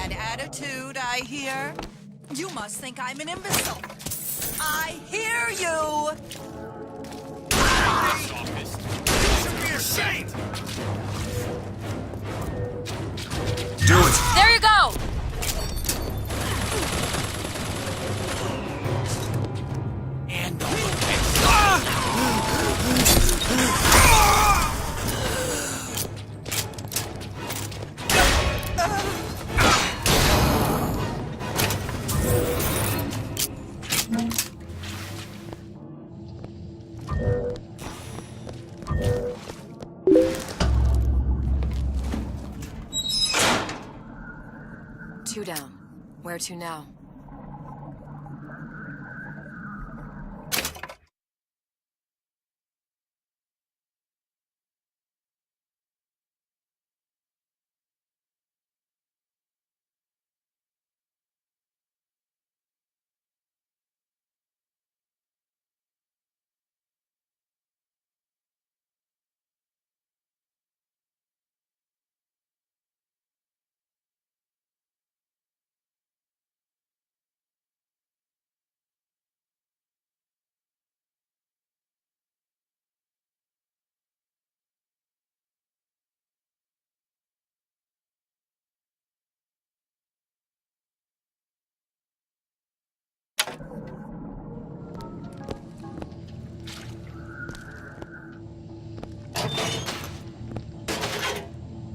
bad attitude, I hear. You must think I'm an imbecile. I hear you! You should be ashamed! Do it! There you go! And Two down. Where to now?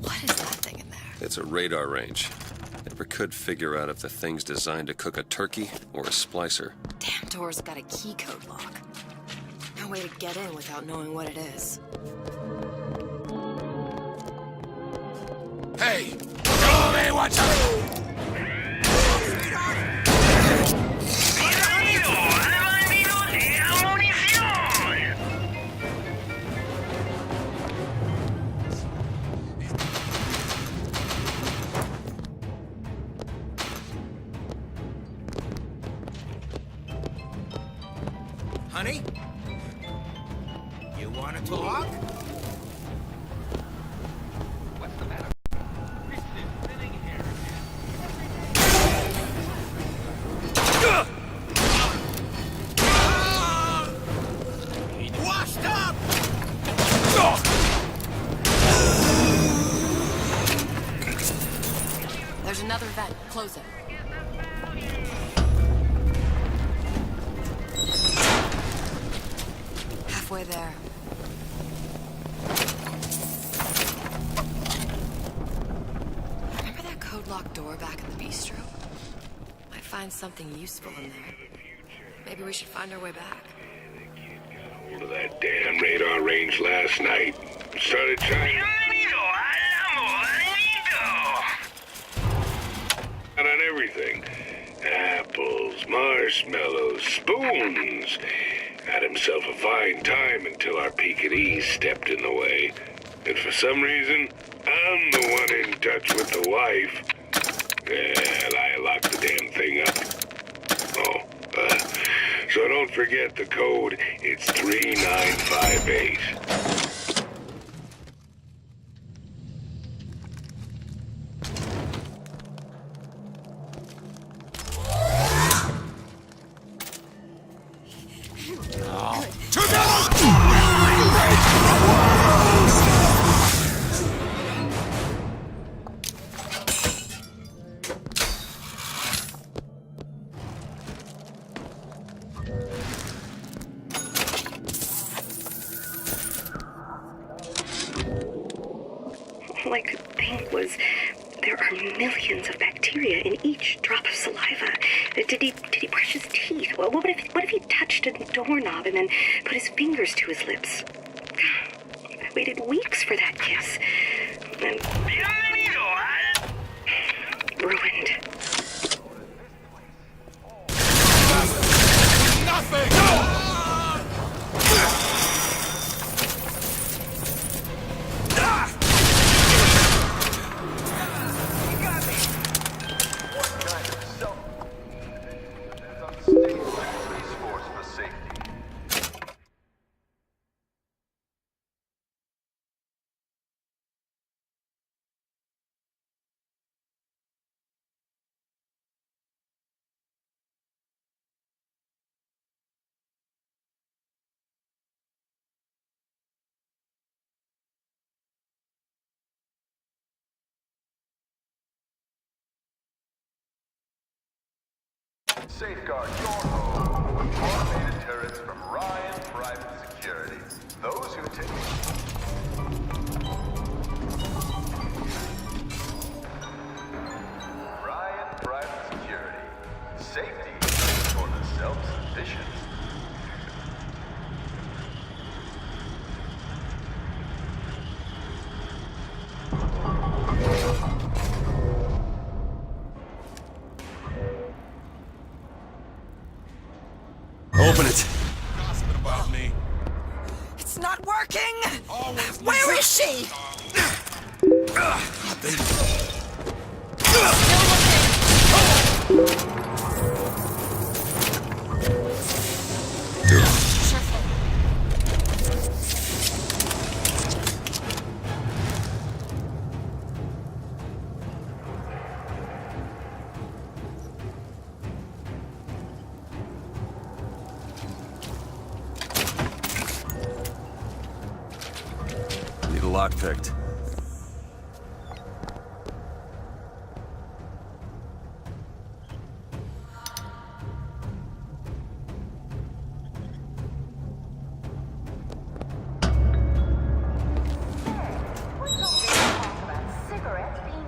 What is that thing in there? It's a radar range. Never could figure out if the thing's designed to cook a turkey or a splicer. Damn door's got a key code lock. No way to get in without knowing what it is. hey! Show me what's up! Honey? You want to talk? What's the matter? Washed up! There's another vent. Close it. Halfway there. Remember that code lock door back in the bistro? Might find something useful in there. Maybe we should find our way back. Hold of that damn radar range last night. Started trying out on everything. Apples, marshmallows, spoons. Had himself a fine time until our Pekingese stepped in the way. And for some reason, I'm the one in touch with the wife. And I locked the damn thing up. Oh, so don't forget the code. It's 3958. All I could think was there are millions of bacteria in each drop of saliva. Did he brush his teeth? What if he touched a doorknob and then put his fingers to his lips? I waited weeks for that kiss. And ruined. Safeguard your home with automated turrets from Ryan Private Security. Those who take... Ryan Private Security. Safety for the self-sufficient. Open it. Gossiping about me. It's not working! Always Where is she? Need a lock picked.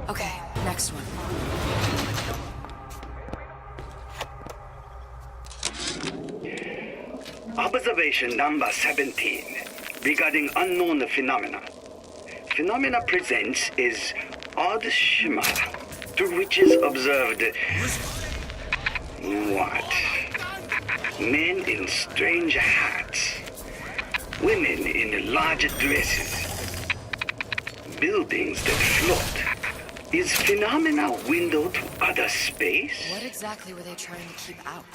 Okay, next one. Observation number 17 regarding unknown phenomena. Phenomena presents is odd shimmer through which is observed what? Men in strange hats, women in large dresses, buildings that float. Is phenomena window to other space? What exactly were they trying to keep out?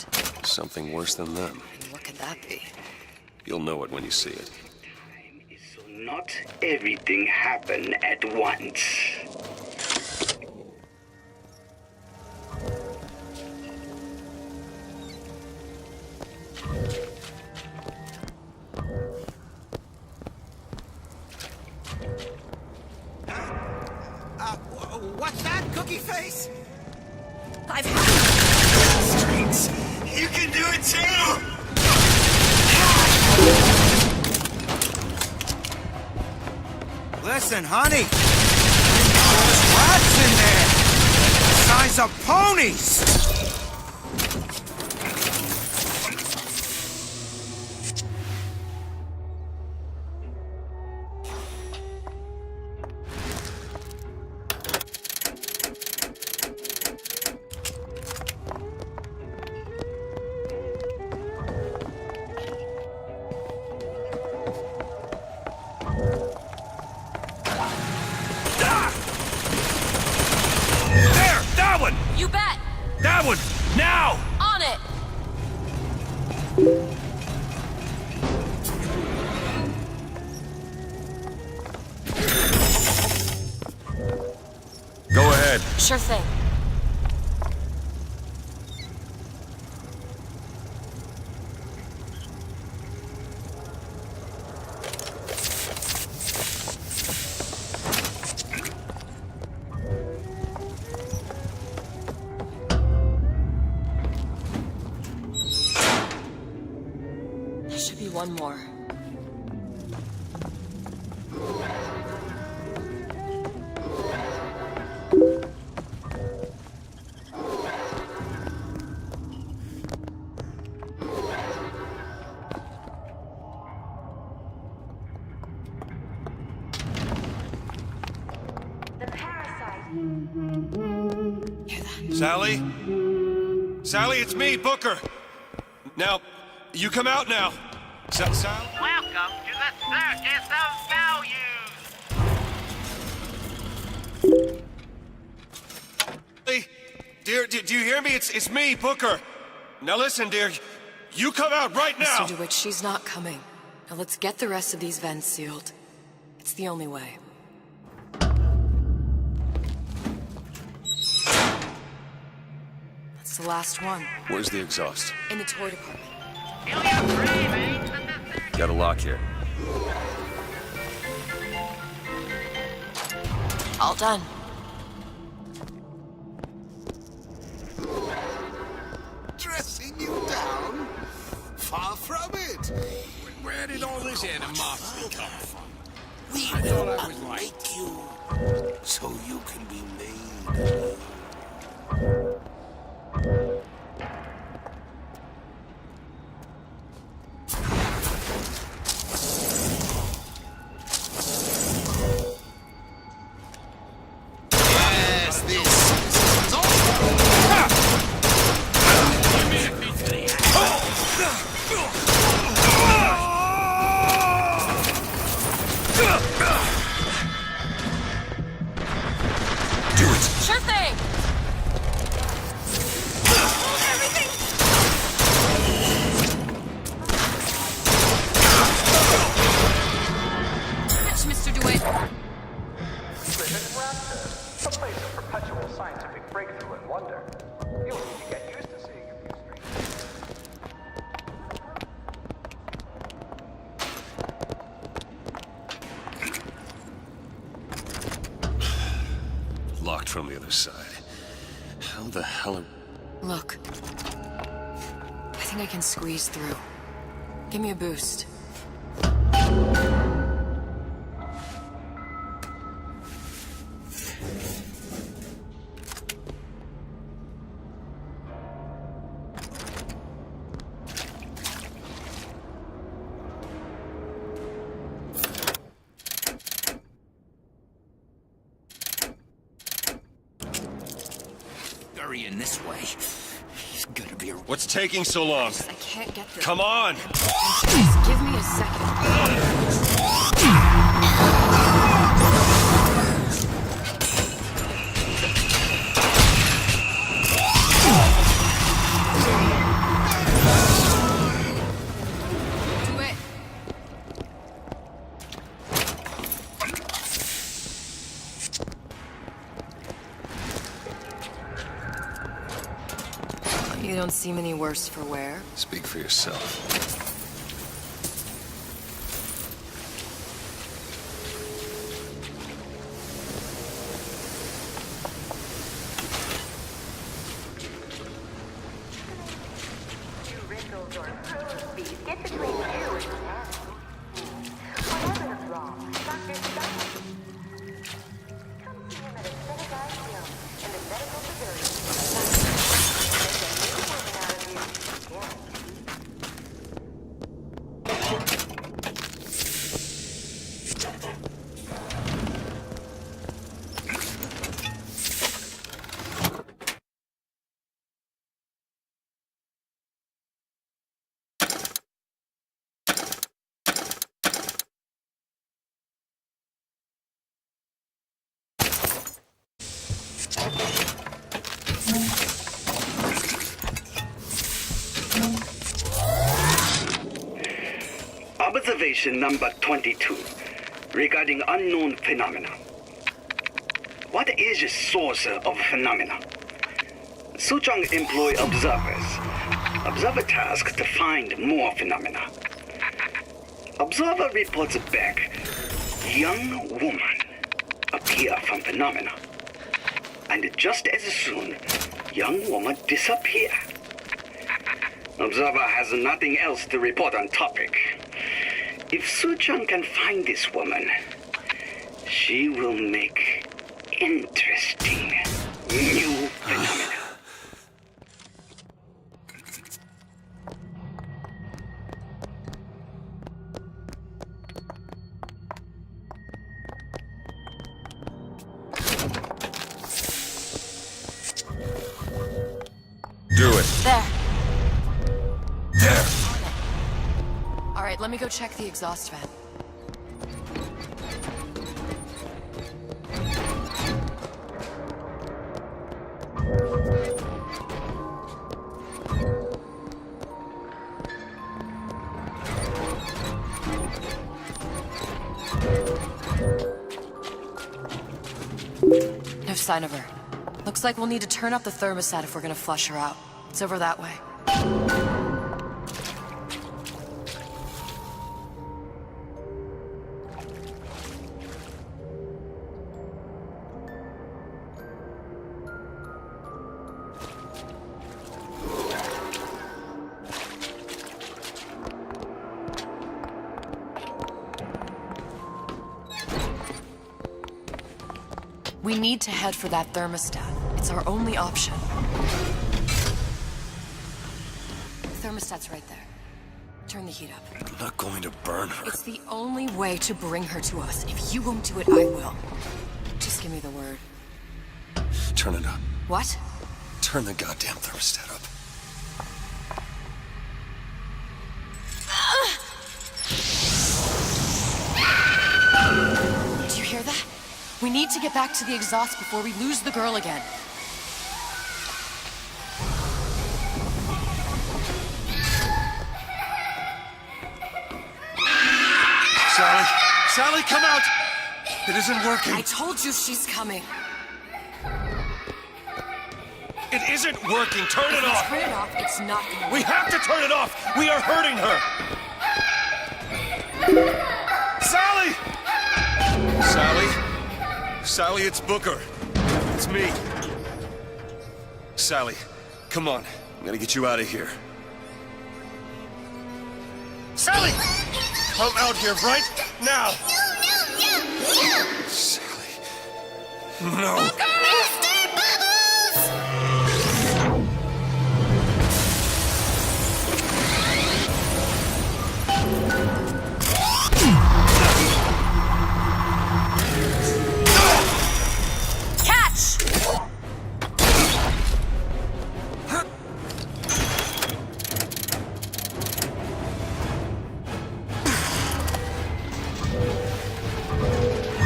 Something worse than them. And what could that be? You'll know it when you see it. So not everything happen at once. What's that, Cookie Face? I've had Streets. You can do it too! Listen, honey. There's rats in there. The size of ponies. You bet! That one! Now! On it! Go ahead. Sure thing. There should be one more. Sally? Sally, it's me, Booker. Now, you come out now. Sally? Welcome to the circus of values. Hey, dear, do you hear me? It's me, Booker. Now listen, dear. You come out right now. Mr. DeWitt, she's not coming. Now let's get the rest of these vents sealed. It's the only way. That's the last one. Where's the exhaust? In the toy department. Got a lock here. All done. Where's animosity come from? We I will thought I was like... unmake you so you can be made. Yes, this is all. Give me a piece of the Do it. Sure thing! Catch Mr. DeWitt. Visit Raptor, a place of perpetual scientific breakthrough and wonder. You'll need to get used to seeing a few Locked from the other side. How the hell are... Look. I think I can squeeze through. Give me a boost. Hurrying this way. He's gonna be... What's taking so long? I can't get this. Come on! Just give me a second. Do it. You don't seem any worse for wear. Speak for yourself. Get between you and whatever is wrong, Dr. Stein. Come see him at a synagogue hill in the medical pavilion. Make a new woman out of you. Observation number 22, regarding unknown phenomena. What is the source of phenomena? Suchong employ observers. Observer task to find more phenomena. Observer reports back. Young woman appear from phenomena. And just as soon, young woman disappear. Observer has nothing else to report on topic. If Suchong can find this woman, she will make interesting new phenomena. Do it. There. There. All right, let me go check the exhaust vent. No sign of her. Looks like we'll need to turn up the thermostat if we're gonna flush her out. It's over that way. We need to head for that thermostat. It's our only option. The thermostat's right there. Turn the heat up. I'm not going to burn her. It's the only way to bring her to us. If you won't do it, I will. Just give me the word. Turn it up. What? Turn the goddamn thermostat up. Do you hear that? We need to get back to the exhaust before we lose the girl again. Sally! Sally, come out! It isn't working. I told you she's coming. It isn't working. Turn it off. Turn it off. It's not gonna work. We have to turn it off. We are hurting her. Sally! Sally? Sally, it's Booker. It's me. Sally, come on. I'm gonna get you out of here. Sally! Come out here right now! Sally. No. Mr. Bubbles! Catch!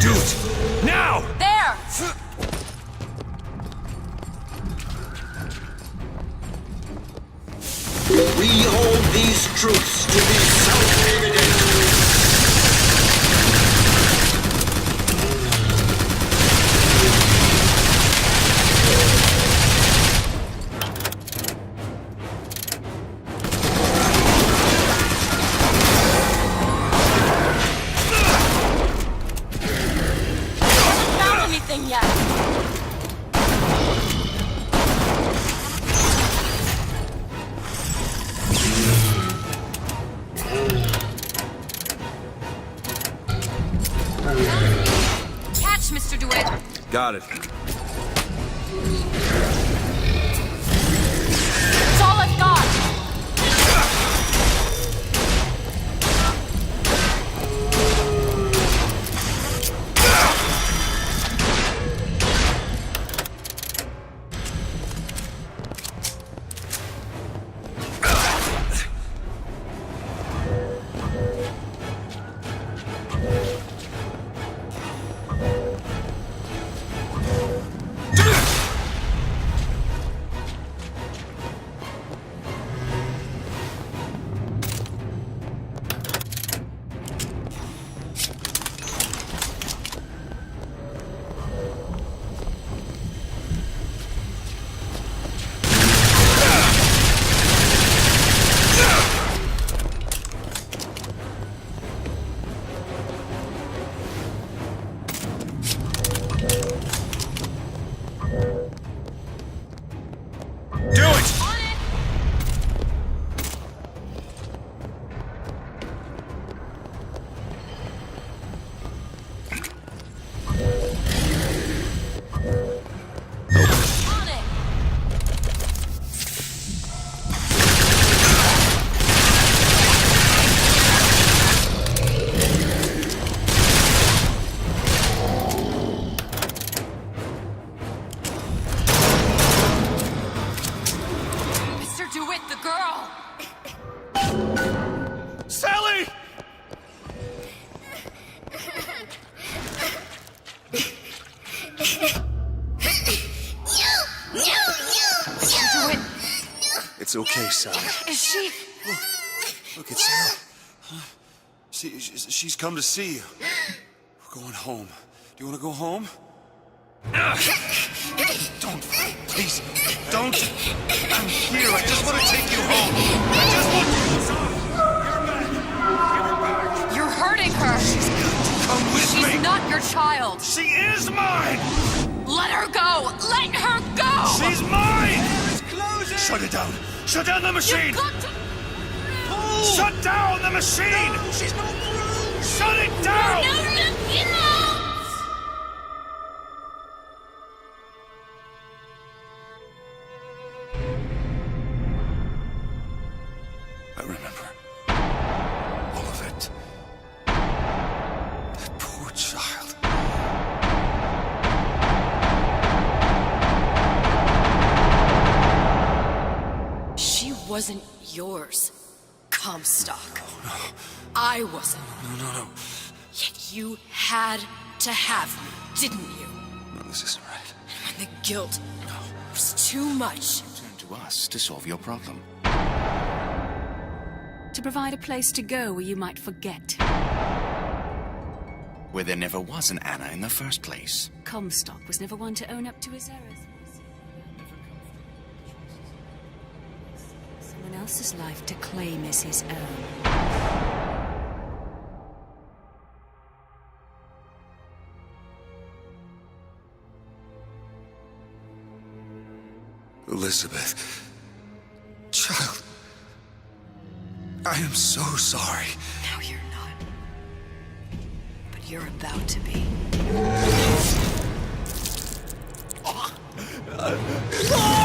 Do it! Now! There! We hold these truths to be self-evident. Not anything yet. Catch, Mr. DeWitt. Got it. It's all I've got. Do it! On it. Mr. DeWitt, the girl. Sally! Mr. DeWitt, It's okay, Sally. is she? Look, it's her. Huh? She's come to see you. We're going home. Do you want to go home? Don't, please, don't. I'm here. I just want to take you home. I just want You're hurting her. come with She's me. not your child. She is mine. Let her go. Let her go. She's mine. Shut it down. Shut down the machine. You've got to... Shut down the machine. She's no proof. Shut it down. No, look, wasn't yours, Comstock. I wasn't. No. Yet you had to have me, didn't you? No, this isn't right. And when the guilt was too much. Turn to us to solve your problem. To provide a place to go where you might forget. Where there never was an Anna in the first place. Comstock was never one to own up to his errors. Someone else's life to claim as his own. Elizabeth. Child. I am so sorry. No, you're not. But you're about to be. No!